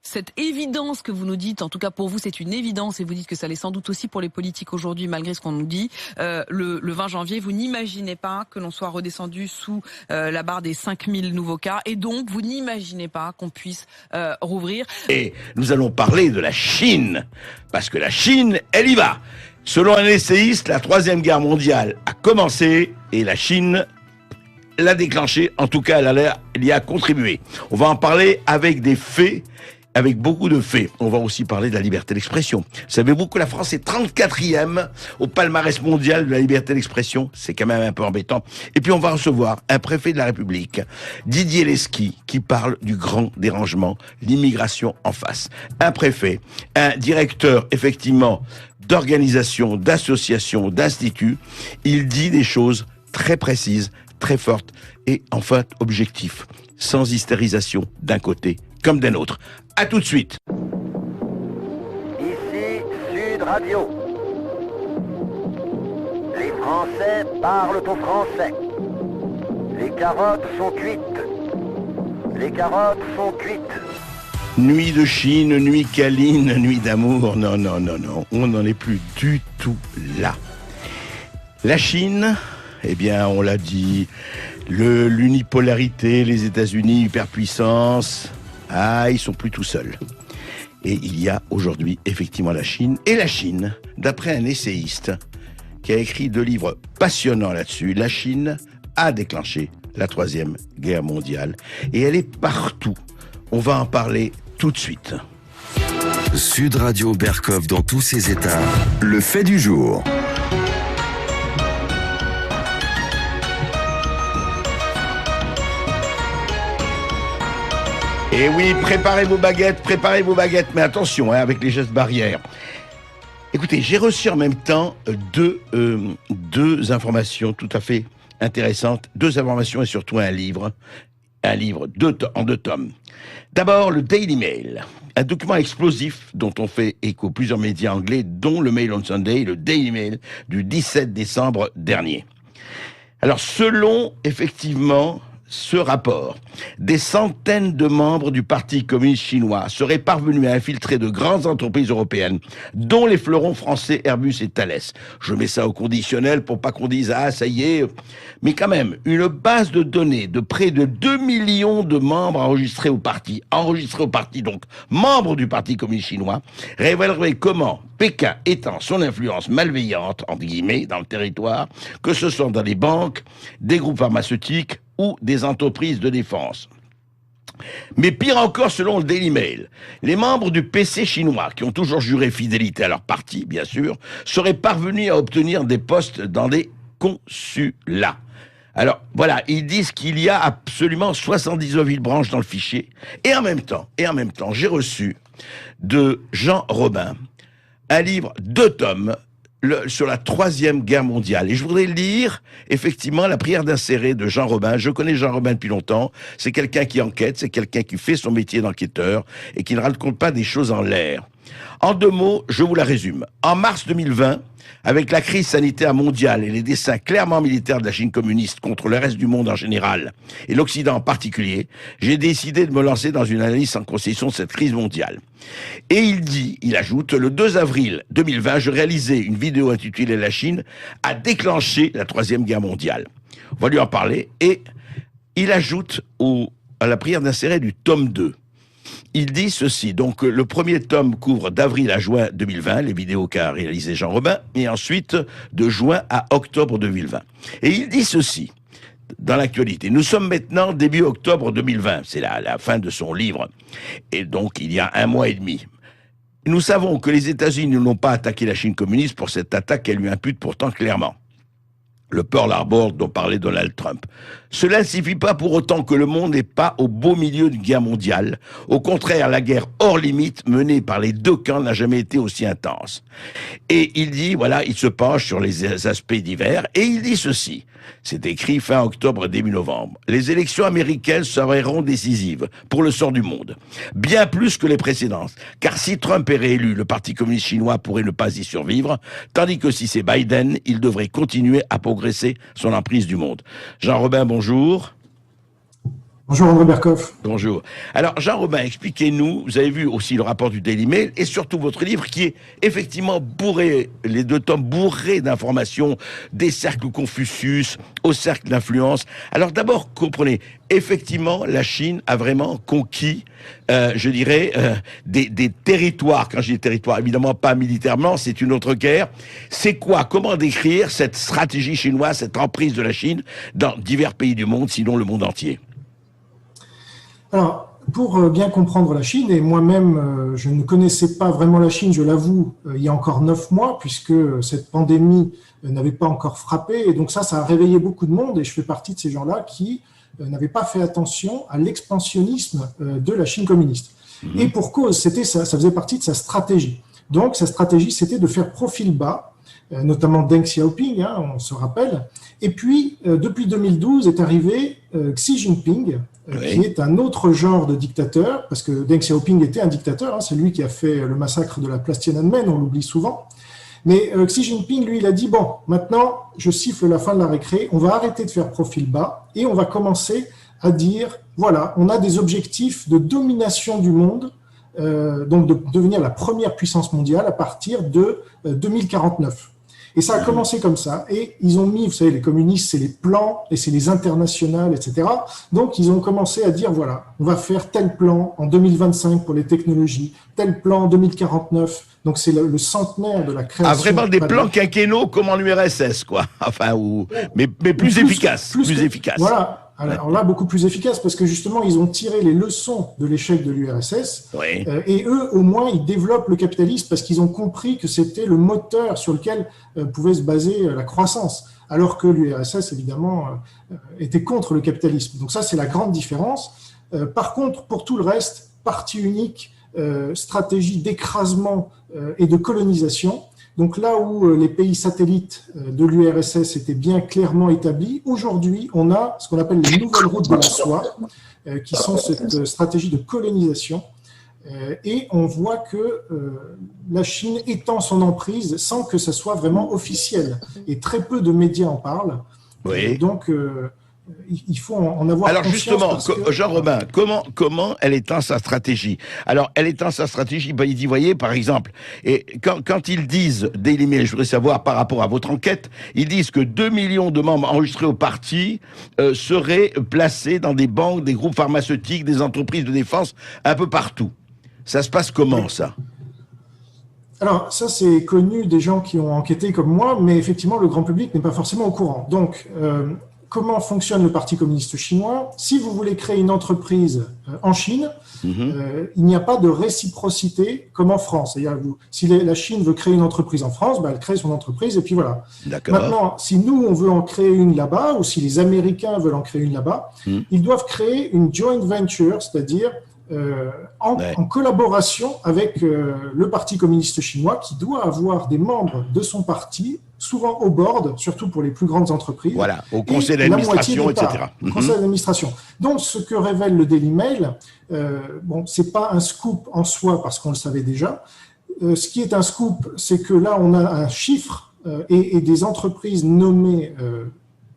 cette évidence que vous nous dites. En tout cas, pour vous, c'est une évidence et vous dites que ça l'est sans doute aussi pour les politiques aujourd'hui, malgré ce qu'on nous dit. Le 20 janvier, vous n'imaginez pas que l'on soit redescendu sous la barre des 5000 nouveaux cas et donc vous n'imaginez pas qu'on puisse rouvrir.
Et nous allons parler de la Chine, parce que la Chine, elle y va. Selon un essayiste, la Troisième Guerre mondiale a commencé et la Chine l'a déclenchée. En tout cas, elle y a contribué. On va en parler avec des faits, avec beaucoup de faits. On va aussi parler de la liberté d'expression. Savez-vous que la France est 34e au palmarès mondial de la liberté d'expression? C'est quand même un peu embêtant. Et puis on va recevoir un préfet de la République, Didier Lesky, qui parle du grand dérangement, l'immigration en face. Un préfet, un directeur, effectivement, d'organisations, d'associations, d'instituts. Il dit des choses très précises, très fortes et en fait objectifs, sans hystérisation d'un côté comme d'un autre. À tout de suite.
Ici Sud Radio. Les Français parlent au français. Les carottes sont cuites. Les carottes sont cuites.
Nuit de Chine, nuit câline, nuit d'amour, non, on n'en est plus du tout là. La Chine, eh bien, on l'a dit, l'unipolarité, les États-Unis, hyperpuissance, ils sont plus tout seuls. Et il y a aujourd'hui effectivement la Chine. Et la Chine, d'après un essayiste qui a écrit 2 livres passionnants là-dessus, la Chine a déclenché la Troisième Guerre mondiale. Et elle est partout. On va en parler tout de suite.
Sud Radio Berkov dans tous ses états. Le fait du jour.
Et oui, préparez vos baguettes, mais attention, avec les gestes barrières. Écoutez, j'ai reçu en même temps deux informations tout à fait intéressantes, deux informations et surtout un livre en 2 tomes. D'abord, le Daily Mail, un document explosif dont ont fait écho plusieurs médias anglais, dont le Mail on Sunday, le Daily Mail du 17 décembre dernier. Alors, selon effectivement ce rapport, des centaines de membres du Parti communiste chinois seraient parvenus à infiltrer de grandes entreprises européennes, dont les fleurons français Airbus et Thales. Je mets ça au conditionnel pour pas qu'on dise « Ah, ça y est ». Mais quand même, une base de données de près de 2 millions de membres enregistrés au parti, donc membres du Parti communiste chinois, révélerait comment Pékin étend son influence malveillante, entre guillemets, dans le territoire, que ce soit dans les banques, des groupes pharmaceutiques ou des entreprises de défense. Mais pire encore, selon le Daily Mail, les membres du PC chinois, qui ont toujours juré fidélité à leur parti, bien sûr, seraient parvenus à obtenir des postes dans des consulats. Alors, voilà, ils disent qu'il y a absolument 79 000 branches dans le fichier. Et en même temps, j'ai reçu de Jean Robin un livre 2 tomes sur la 3e guerre mondiale. Et je voudrais lire, effectivement, La prière d'insérer de Jean Robin. Je connais Jean Robin depuis longtemps. C'est quelqu'un qui enquête, c'est quelqu'un qui fait son métier d'enquêteur et qui ne raconte pas des choses en l'air. En 2 mots, je vous la résume. En mars 2020, avec la crise sanitaire mondiale et les desseins clairement militaires de la Chine communiste contre le reste du monde en général, et l'Occident en particulier, j'ai décidé de me lancer dans une analyse sans concession de cette crise mondiale. Et il ajoute, le 2 avril 2020, je réalisais une vidéo intitulée « La Chine a déclenché la 3e guerre mondiale ». On va lui en parler. Et il ajoute à la prière d'insérer du tome 2. Il dit ceci, donc le premier tome couvre d'avril à juin 2020, les vidéos qu'a réalisé Jean Robin, et ensuite de juin à octobre 2020. Et il dit ceci, dans l'actualité, nous sommes maintenant début octobre 2020, c'est la fin de son livre, et donc il y a 1 mois et demi. Nous savons que les États-Unis n'ont pas attaqué la Chine communiste pour cette attaque qu'elle lui impute pourtant clairement. Le Pearl Harbor dont parlait Donald Trump. Cela ne signifie pas pour autant que le monde n'est pas au beau milieu d'une guerre mondiale. Au contraire, la guerre hors limite menée par les 2 camps n'a jamais été aussi intense. Et il dit, voilà, il se penche sur les aspects divers, et il dit ceci. C'est écrit fin octobre, début novembre. Les élections américaines s'avéreront décisives pour le sort du monde. Bien plus que les précédentes. Car si Trump est réélu, le Parti communiste chinois pourrait ne pas y survivre, tandis que si c'est Biden, il devrait continuer à progresser son emprise du monde. Jean Robin, bonjour.
Bonjour André Berkoff.
Bonjour. Alors Jean Robin, expliquez-nous, vous avez vu aussi le rapport du Daily Mail et surtout votre livre qui est effectivement bourré, les 2 tomes bourrés d'informations, des cercles Confucius au cercle d'influence. Alors d'abord, comprenez, effectivement, la Chine a vraiment conquis, je dirais, des territoires. Quand je dis territoires, évidemment pas militairement, c'est une autre guerre. C'est quoi? Comment décrire cette stratégie chinoise, cette emprise de la Chine dans divers pays du monde, sinon le monde entier?
Alors, pour bien comprendre la Chine, et moi-même, je ne connaissais pas vraiment la Chine, je l'avoue, il y a encore 9 mois, puisque cette pandémie n'avait pas encore frappé, et donc ça a réveillé beaucoup de monde, et je fais partie de ces gens-là qui n'avaient pas fait attention à l'expansionnisme de la Chine communiste. Et pour cause, ça faisait partie de sa stratégie. Donc, sa stratégie, c'était de faire profil bas, notamment Deng Xiaoping, on se rappelle, et puis, depuis 2012, est arrivé Xi Jinping, qui est un autre genre de dictateur, parce que Deng Xiaoping était un dictateur, c'est lui qui a fait le massacre de la place Tiananmen, on l'oublie souvent. Mais Xi Jinping, lui, il a dit, bon, maintenant, je siffle la fin de la récré, on va arrêter de faire profil bas, et on va commencer à dire, voilà, on a des objectifs de domination du monde, donc de devenir la première puissance mondiale à partir de 2049. Et ça a commencé comme ça, et ils ont mis, vous savez, les communistes, c'est les plans, et c'est les internationales, etc. Donc, ils ont commencé à dire, voilà, on va faire tel plan en 2025 pour les technologies, tel plan en 2049, donc c'est le centenaire de la création.
Ah, vraiment des plans quinquennaux comme en URSS, quoi. Enfin, mais plus efficaces. Plus efficaces.
Voilà. Alors là, beaucoup plus efficace, parce que justement, ils ont tiré les leçons de l'échec de l'URSS, et eux, au moins, ils développent le capitalisme, parce qu'ils ont compris que c'était le moteur sur lequel pouvait se baser la croissance, alors que l'URSS, évidemment, était contre le capitalisme. Donc ça, c'est la grande différence. Par contre, pour tout le reste, parti unique, stratégie d'écrasement et de colonisation, Donc là où les pays satellites de l'URSS étaient bien clairement établis, aujourd'hui, on a ce qu'on appelle les nouvelles routes de la soie, qui sont cette stratégie de colonisation. Et on voit que la Chine étend son emprise sans que ça soit vraiment officiel. Et très peu de médias en parlent.
Oui.
Donc, il faut en avoir
alors
conscience.
justement, Jean-Robin, comment elle étend sa stratégie? Alors, elle étend sa stratégie, il dit, voyez, par exemple, et quand ils disent, Daily Mail, je voudrais savoir par rapport à votre enquête, ils disent que 2 millions de membres enregistrés au parti seraient placés dans des banques, des groupes pharmaceutiques, des entreprises de défense, un peu partout. Ça se passe comment, ça?
Alors, ça, c'est connu des gens qui ont enquêté comme moi, mais effectivement, le grand public n'est pas forcément au courant. Donc, comment fonctionne le Parti communiste chinois? Si vous voulez créer une entreprise en Chine, il n'y a pas de réciprocité comme en France. C'est-à-dire, si la Chine veut créer une entreprise en France, elle crée son entreprise et puis voilà. Maintenant, si nous, on veut en créer une là-bas, ou si les Américains veulent en créer une là-bas, ils doivent créer une joint venture, c'est-à-dire en collaboration avec le Parti communiste chinois, qui doit avoir des membres de son parti, souvent au board, surtout pour les plus grandes entreprises.
Voilà, au conseil d'administration, etc.
Conseil d'administration. Donc, ce que révèle le Daily Mail, c'est pas un scoop en soi, parce qu'on le savait déjà. Ce qui est un scoop, c'est que là, on a un chiffre et des entreprises nommées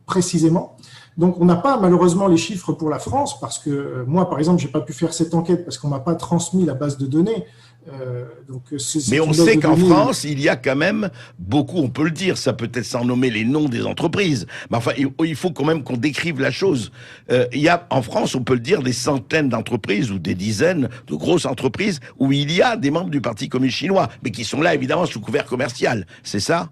précisément. Donc, on n'a pas malheureusement les chiffres pour la France, parce que moi, par exemple, j'ai pas pu faire cette enquête parce qu'on m'a pas transmis la base de données.
Mais on sait qu'en France, il y a quand même beaucoup, on peut le dire, ça peut être sans nommer les noms des entreprises, mais enfin, il faut quand même qu'on décrive la chose. Il y a en France, on peut le dire, des centaines d'entreprises ou des dizaines de grosses entreprises où il y a des membres du Parti communiste chinois, mais qui sont là évidemment sous couvert commercial, c'est ça?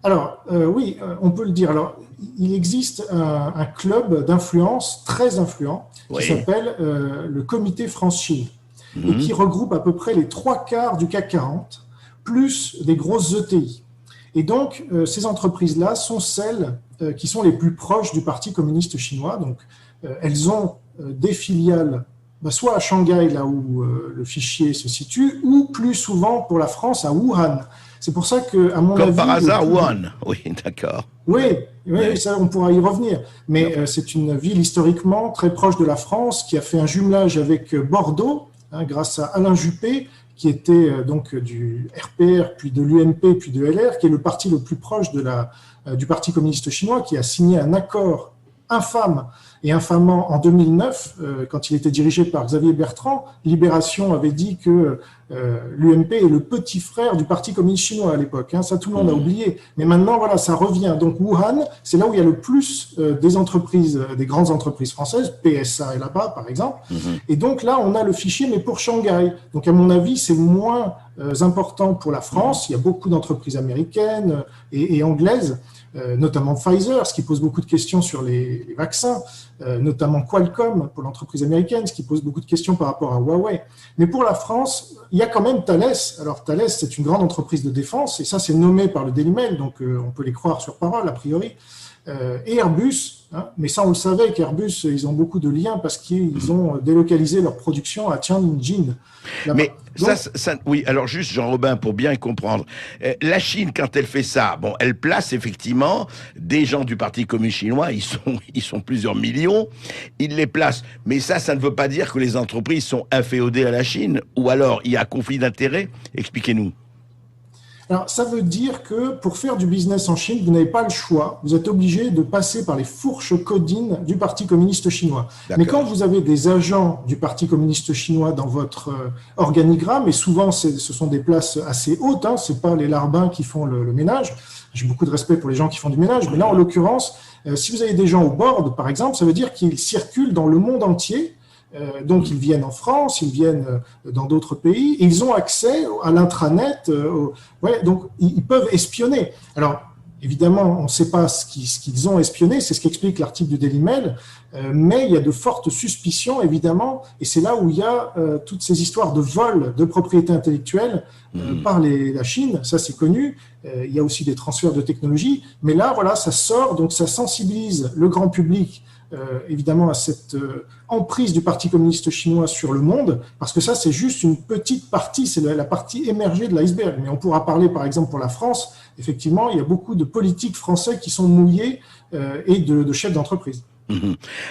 Alors, oui, on peut le dire. Alors, il existe un club d'influence très influent qui s'appelle le Comité France-Chine et qui regroupe à peu près les 3/4 du CAC 40, plus des grosses ETI. Et donc, ces entreprises-là sont celles qui sont les plus proches du Parti communiste chinois. Donc, elles ont des filiales soit à Shanghai, là où le fichier se situe, ou plus souvent pour la France, à Wuhan. C'est pour ça que, à mon avis...
Comme par hasard, Wuhan. Oui, d'accord.
Oui, ça, on pourra y revenir. Mais c'est une ville historiquement très proche de la France qui a fait un jumelage avec Bordeaux, grâce à Alain Juppé, qui était donc du RPR, puis de l'UMP, puis de LR, qui est le parti le plus proche du Parti communiste chinois, qui a signé un accord infâme et infamant en 2009, quand il était dirigé par Xavier Bertrand. Libération avait dit que l'UMP est le petit frère du Parti communiste chinois à l'époque. Ça, tout le monde a oublié. Mais maintenant, voilà, ça revient. Donc, Wuhan, c'est là où il y a le plus des entreprises, des grandes entreprises françaises. PSA est là-bas, par exemple. Et donc, là, on a le fichier, mais pour Shanghai. Donc, à mon avis, c'est moins important pour la France. Il y a beaucoup d'entreprises américaines et anglaises, notamment Pfizer, ce qui pose beaucoup de questions sur les vaccins, notamment Qualcomm pour l'entreprise américaine, ce qui pose beaucoup de questions par rapport à Huawei. Mais pour la France, il y a quand même Thales. Alors Thales, c'est une grande entreprise de défense, et ça c'est nommé par le Daily Mail, donc on peut les croire sur parole a priori. Et Airbus, mais ça on le savait qu'Airbus, ils ont beaucoup de liens parce qu'ils ont délocalisé leur production à Tianjin.
Mais donc, ça, oui, alors juste Jean-Robin, pour bien comprendre, la Chine, quand elle fait ça, bon, elle place effectivement des gens du Parti communiste chinois, ils sont plusieurs millions, ils les placent, mais ça ne veut pas dire que les entreprises sont inféodées à la Chine, ou alors il y a conflit d'intérêts. Expliquez-nous.
Alors, ça veut dire que pour faire du business en Chine, vous n'avez pas le choix. Vous êtes obligé de passer par les fourches codines du Parti communiste chinois. Mais quand vous avez des agents du Parti communiste chinois dans votre organigramme, et souvent ce sont des places assez hautes, c'est pas les larbins qui font le ménage. J'ai beaucoup de respect pour les gens qui font du ménage, mais là, en l'occurrence, si vous avez des gens au board, par exemple, ça veut dire qu'ils circulent dans le monde entier. Donc, ils viennent en France, ils viennent dans d'autres pays, et ils ont accès à l'intranet, donc ils peuvent espionner. Alors, évidemment, on ne sait pas ce qu'ils ont espionné, c'est ce qu'explique l'article du Daily Mail, mais il y a de fortes suspicions, évidemment, et c'est là où il y a toutes ces histoires de vol de propriété intellectuelle par la Chine, ça c'est connu. Il y a aussi des transferts de technologie, mais là, voilà, ça sort, donc ça sensibilise le grand public évidemment à cette emprise du Parti communiste chinois sur le monde, parce que ça, c'est juste une petite partie, c'est la partie émergée de l'iceberg. Mais on pourra parler, par exemple, pour la France, effectivement, il y a beaucoup de politiques français qui sont mouillés et de chefs d'entreprise.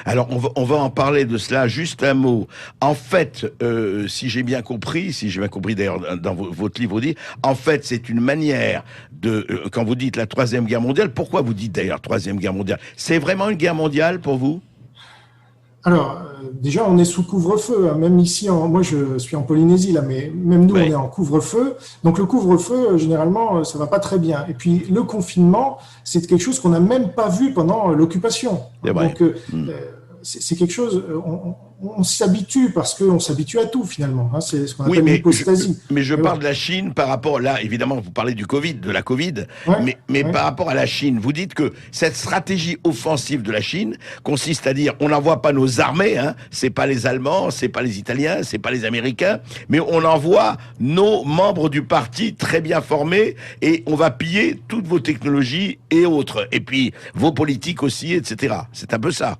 Alors, on va en parler de cela. Juste un mot. En fait, si j'ai bien compris d'ailleurs dans votre livre, vous dites, en fait, c'est une manière de, quand vous dites la Troisième Guerre mondiale, pourquoi vous dites d'ailleurs Troisième Guerre mondiale? C'est vraiment une guerre mondiale pour vous?
Alors, déjà, on est sous couvre-feu. Hein. Même ici, moi, je suis en Polynésie, là, mais même nous, on est en couvre-feu. Donc, le couvre-feu, généralement, ça va pas très bien. Et puis, le confinement, c'est quelque chose qu'on n'a même pas vu pendant l'occupation. Donc, c'est quelque chose, on s'habitue parce qu'on s'habitue à tout, finalement. Hein. C'est ce qu'on appelle l'hypostasie.
Mais je parle de la Chine par rapport, là, évidemment, vous parlez du Covid, de la Covid, mais par rapport à la Chine, vous dites que cette stratégie offensive de la Chine consiste à dire, on n'envoie pas nos armées, hein, c'est pas les Allemands, c'est pas les Italiens, c'est pas les Américains, mais on envoie nos membres du parti très bien formés et on va piller toutes vos technologies et autres. Et puis, vos politiques aussi, etc. C'est un peu ça.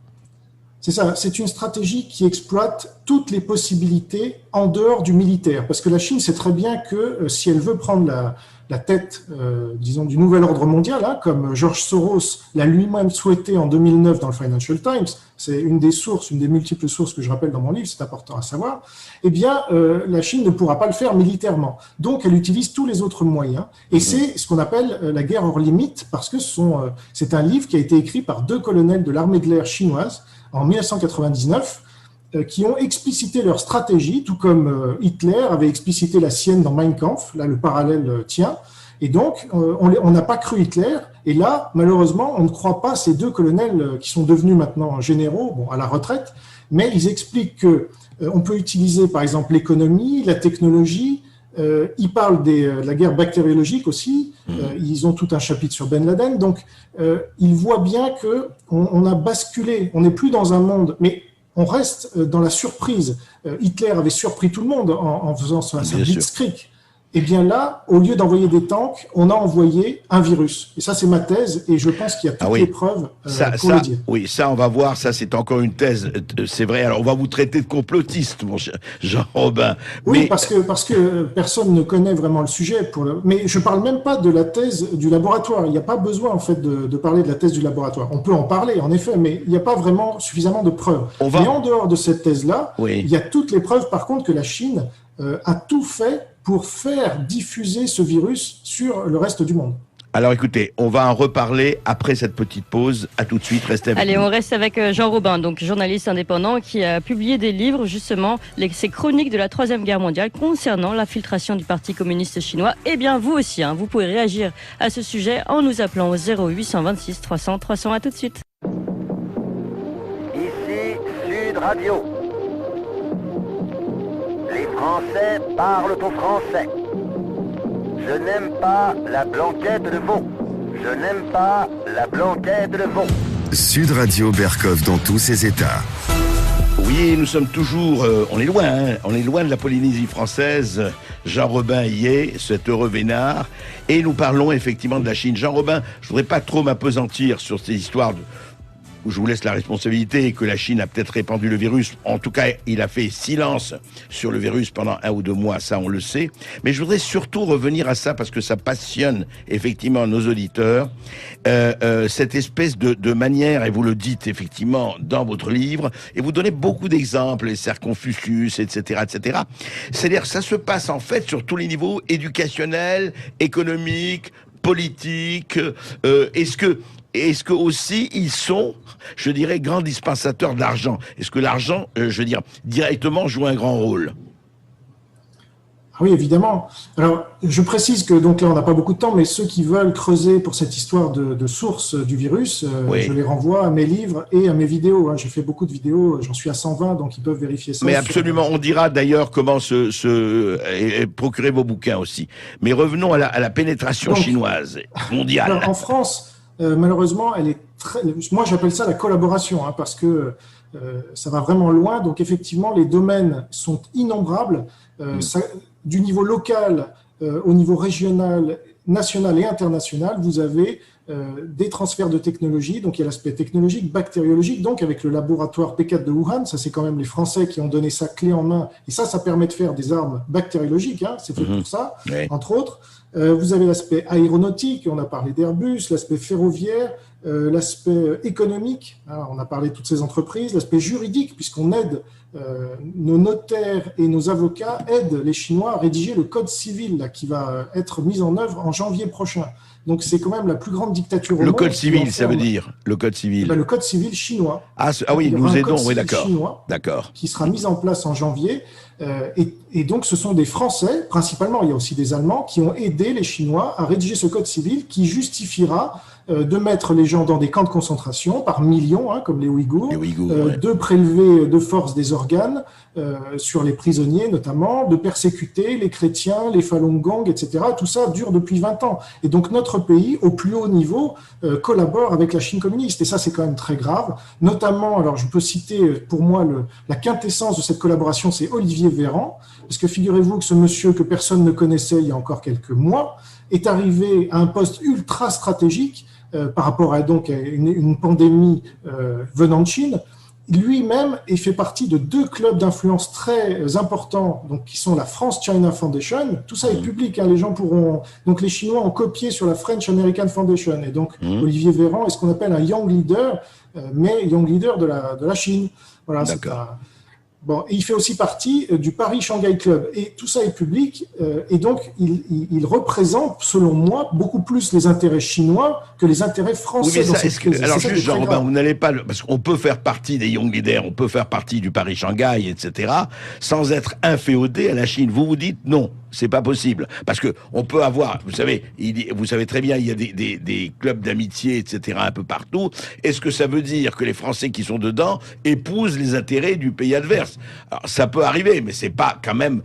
C'est ça, c'est une stratégie qui exploite toutes les possibilités en dehors du militaire. Parce que la Chine sait très bien que si elle veut prendre la tête, disons, du nouvel ordre mondial, hein, comme George Soros l'a lui-même souhaité en 2009 dans le Financial Times, c'est une des multiples sources que je rappelle dans mon livre, c'est important à savoir, eh bien, la Chine ne pourra pas le faire militairement. Donc, elle utilise tous les autres moyens. Et c'est ce qu'on appelle la guerre hors limite, parce que c'est un livre qui a été écrit par 2 colonels de l'armée de l'air chinoise, en 1999, qui ont explicité leur stratégie, tout comme Hitler avait explicité la sienne dans Mein Kampf, là le parallèle tient, et donc on n'a pas cru Hitler, et là, malheureusement, on ne croit pas ces 2 colonels qui sont devenus maintenant généraux, à la retraite, mais ils expliquent que on peut utiliser par exemple l'économie, la technologie, ils parlent de la guerre bactériologique aussi, ils ont tout un chapitre sur Ben Laden, donc ils voient bien qu'on a basculé, on n'est plus dans un monde, mais on reste dans la surprise. Hitler avait surpris tout le monde en faisant sa blitzkrieg. Et bien là, au lieu d'envoyer des tanks, on a envoyé un virus. Et ça, c'est ma thèse, et je pense qu'il y a toutes les preuves pour le dire.
Oui, ça, on va voir, ça, c'est encore une thèse, c'est vrai. Alors, on va vous traiter de complotiste, mon cher Jean-Robin.
Oui, parce que personne ne connaît vraiment le sujet. Mais je parle même pas de la thèse du laboratoire. Il n'y a pas besoin, en fait, de parler de la thèse du laboratoire. On peut en parler, en effet, mais il n'y a pas vraiment suffisamment de preuves. Et en dehors de cette thèse-là, il y a toutes les preuves, par contre, que la Chine a tout fait pour faire diffuser ce virus sur le reste du monde.
Alors écoutez, on va en reparler après cette petite pause. À tout de suite, restez avec nous.
Allez, on reste avec Jean Robin, donc journaliste indépendant qui a publié des livres, justement, ces chroniques de la Troisième Guerre mondiale concernant l'infiltration du Parti communiste chinois. Eh bien, vous aussi, vous pouvez réagir à ce sujet en nous appelant au 0826 300 300. À tout de suite.
Ici Sud Radio. Les Français parlent au français. Je n'aime pas la blanquette de veau. Je n'aime pas la blanquette de veau.
Sud Radio Berkov dans tous ses états.
Oui, nous sommes toujours, on est loin de la Polynésie française. Jean Robin y est, cet heureux vénard. Et nous parlons effectivement de la Chine. Jean Robin, je voudrais pas trop m'apesantir sur ces histoires où je vous laisse la responsabilité, que la Chine a peut-être répandu le virus. En tout cas, il a fait silence sur le virus pendant 1 ou 2 mois, ça on le sait. Mais je voudrais surtout revenir à ça, parce que ça passionne effectivement nos auditeurs. Cette espèce de manière, et vous le dites effectivement dans votre livre, et vous donnez beaucoup d'exemples, les serres Confucius, etc., etc. C'est-à-dire, ça se passe en fait sur tous les niveaux, éducationnel, économique, politique. Est-ce que aussi ils sont, je dirais, grands dispensateurs d'argent? Est-ce que l'argent, directement joue un grand rôle?
Oui, évidemment. Alors, je précise que, donc là, on n'a pas beaucoup de temps, mais ceux qui veulent creuser pour cette histoire de source du virus, je les renvoie à mes livres et à mes vidéos. J'ai fait beaucoup de vidéos, j'en suis à 120, donc ils peuvent vérifier ça.
Mais absolument, on dira d'ailleurs comment procurer vos bouquins aussi. Mais revenons à la pénétration chinoise mondiale.
Alors, en France, malheureusement, elle est moi, j'appelle ça la collaboration, parce que ça va vraiment loin. Donc, effectivement, les domaines sont innombrables. Du niveau local au niveau régional, national et international, vous avez des transferts de technologie. Donc il y a l'aspect technologique, bactériologique, donc avec le laboratoire P4 de Wuhan, ça c'est quand même les Français qui ont donné ça clé en main, et ça permet de faire des armes bactériologiques, hein, c'est fait pour ça, entre autres. Vous avez l'aspect aéronautique, on a parlé d'Airbus, l'aspect ferroviaire, l'aspect économique, hein, on a parlé de toutes ces entreprises, l'aspect juridique, puisqu'on aide, nos notaires et nos avocats aident les Chinois à rédiger le code civil là, qui va être mis en œuvre en janvier prochain. Donc c'est quand même la plus grande dictature au monde.
Le code civil, ça veut dire le code civil.
Le code civil chinois.
Ah oui, nous aidons, oui, d'accord.
D'accord. Qui sera mis en place en janvier. Et donc ce sont des Français, principalement, il y a aussi des Allemands, qui ont aidé les Chinois à rédiger ce code civil qui justifiera de mettre les gens dans des camps de concentration par millions, hein, comme les Ouïghours, de prélever de force des organes sur les prisonniers notamment, de persécuter les chrétiens, les Falun Gong, etc. Tout ça dure depuis 20 ans. Et donc notre pays, au plus haut niveau, collabore avec la Chine communiste. Et ça, c'est quand même très grave. Notamment, alors je peux citer pour moi la quintessence de cette collaboration, c'est Olivier Véran, parce que figurez-vous que ce monsieur que personne ne connaissait il y a encore quelques mois est arrivé à un poste ultra stratégique par rapport à donc une pandémie venant de Chine. Lui-même fait partie de 2 clubs d'influence très importants, donc qui sont la France China Foundation. Tout ça est public, hein, les gens pourront. Donc les Chinois ont copié sur la French American Foundation, et donc Olivier Véran est ce qu'on appelle un young leader, mais young leader de la Chine. Voilà. Bon, et il fait aussi partie du Paris Shanghai Club, et tout ça est public, et donc il représente, selon moi, beaucoup plus les intérêts chinois que les intérêts français.
Oui, mais ça, alors juste, Jean-Robin, vous n'allez pas, parce qu'on peut faire partie des Young Leaders, on peut faire partie du Paris Shanghai, etc., sans être inféodé à la Chine. Vous dites non. C'est pas possible, parce que on peut avoir, vous savez très bien, il y a des clubs d'amitié, etc., un peu partout. Est-ce que ça veut dire que les Français qui sont dedans épousent les intérêts du pays adverse? Alors, ça peut arriver, mais c'est pas quand même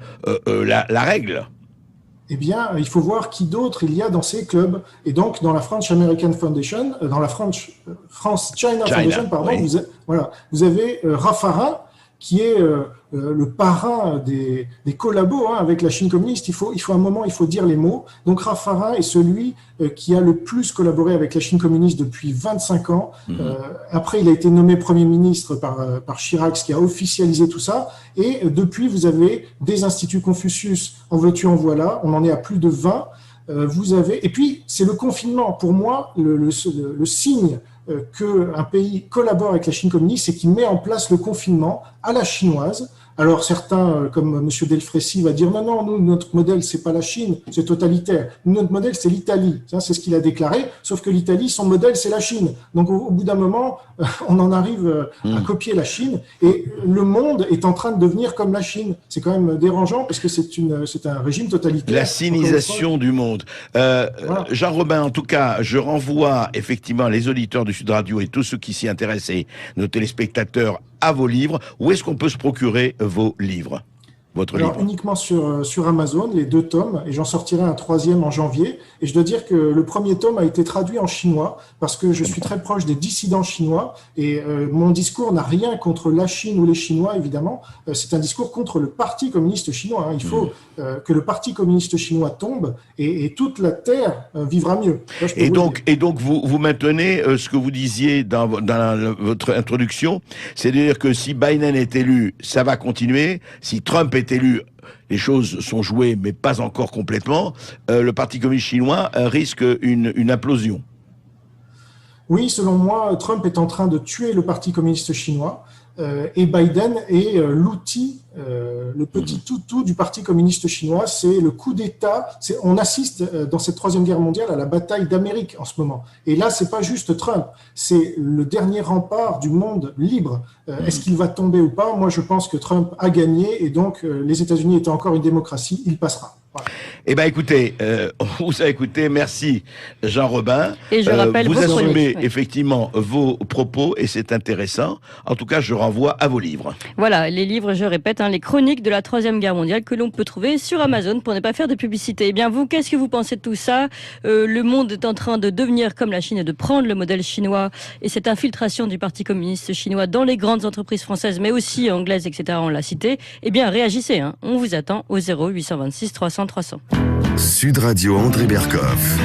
la règle.
Eh bien, il faut voir qui d'autre il y a dans ces clubs. Et donc, dans la French American Foundation, dans la France China Foundation, pardon, oui. Vous avez Raffarin, qui est le parrain des collabos avec la Chine communiste. Il faut un moment, il faut dire les mots. Donc Raffarin est celui qui a le plus collaboré avec la Chine communiste depuis 25 ans. Après, il a été nommé Premier ministre par Chirac, ce qui a officialisé tout ça. Et depuis, vous avez des instituts Confucius, en veux-tu, en voilà. On en est à plus de 20. Et puis, c'est le confinement. Pour moi, le signe qu'un pays collabore avec la Chine communiste, c'est qu'il met en place le confinement à la chinoise. Alors certains, comme M. Delfrécy, va dire non, nous, notre modèle, c'est pas la Chine, c'est totalitaire. Notre modèle, c'est l'Italie. Ça, c'est ce qu'il a déclaré. Sauf que l'Italie, son modèle, c'est la Chine. Donc au bout d'un moment, on en arrive à copier la Chine. Et le monde est en train de devenir comme la Chine. C'est quand même dérangeant parce que c'est un régime totalitaire.
La sinisation du monde. Voilà. Jean-Robin, en tout cas, je renvoie effectivement les auditeurs de Sud Radio et tous ceux qui s'y intéressent, et nos téléspectateurs, à vos livres. Où est-ce qu'on peut se procurer vos livres?
Alors, uniquement sur Amazon, les 2 tomes, et j'en sortirai un 3e en janvier. Et je dois dire que le premier tome a été traduit en chinois, parce que je suis très proche des dissidents chinois, et mon discours n'a rien contre la Chine ou les Chinois, évidemment. C'est un discours contre le Parti communiste chinois. Il faut que le Parti communiste chinois tombe, et toute la Terre vivra mieux. Là,
et donc vous maintenez ce que vous disiez dans votre introduction, c'est-à-dire que si Biden est élu, ça va continuer. Si Trump est élu, les choses sont jouées, mais pas encore complètement. Le Parti communiste chinois risque une implosion.
Oui, selon moi, Trump est en train de tuer le Parti communiste chinois, et Biden est l'outil, le petit toutou du Parti communiste chinois. C'est le coup d'État. On assiste dans cette 3e guerre mondiale à la bataille d'Amérique en ce moment. Et là, c'est pas juste Trump, c'est le dernier rempart du monde libre. Est-ce qu'il va tomber ou pas? Moi, je pense que Trump a gagné, et donc les États-Unis étant encore une démocratie, il passera. Voilà.
Eh ben, écoutez, on vous a écouté. Merci, Jean-Robin.
Et je rappelle
vous assumez effectivement vos propos, et c'est intéressant. En tout cas, je renvoie à vos livres.
Voilà, les livres, je répète, les chroniques de la 3e guerre mondiale que l'on peut trouver sur Amazon, pour ne pas faire de publicité. Eh bien, vous, qu'est-ce que vous pensez de tout ça? Le monde est en train de devenir comme la Chine et de prendre le modèle chinois, et cette infiltration du Parti communiste chinois dans les grandes entreprises françaises, mais aussi anglaises, etc., on l'a cité. Eh bien, réagissez. On vous attend au 0826 300 300.
Sud Radio André Berkoff.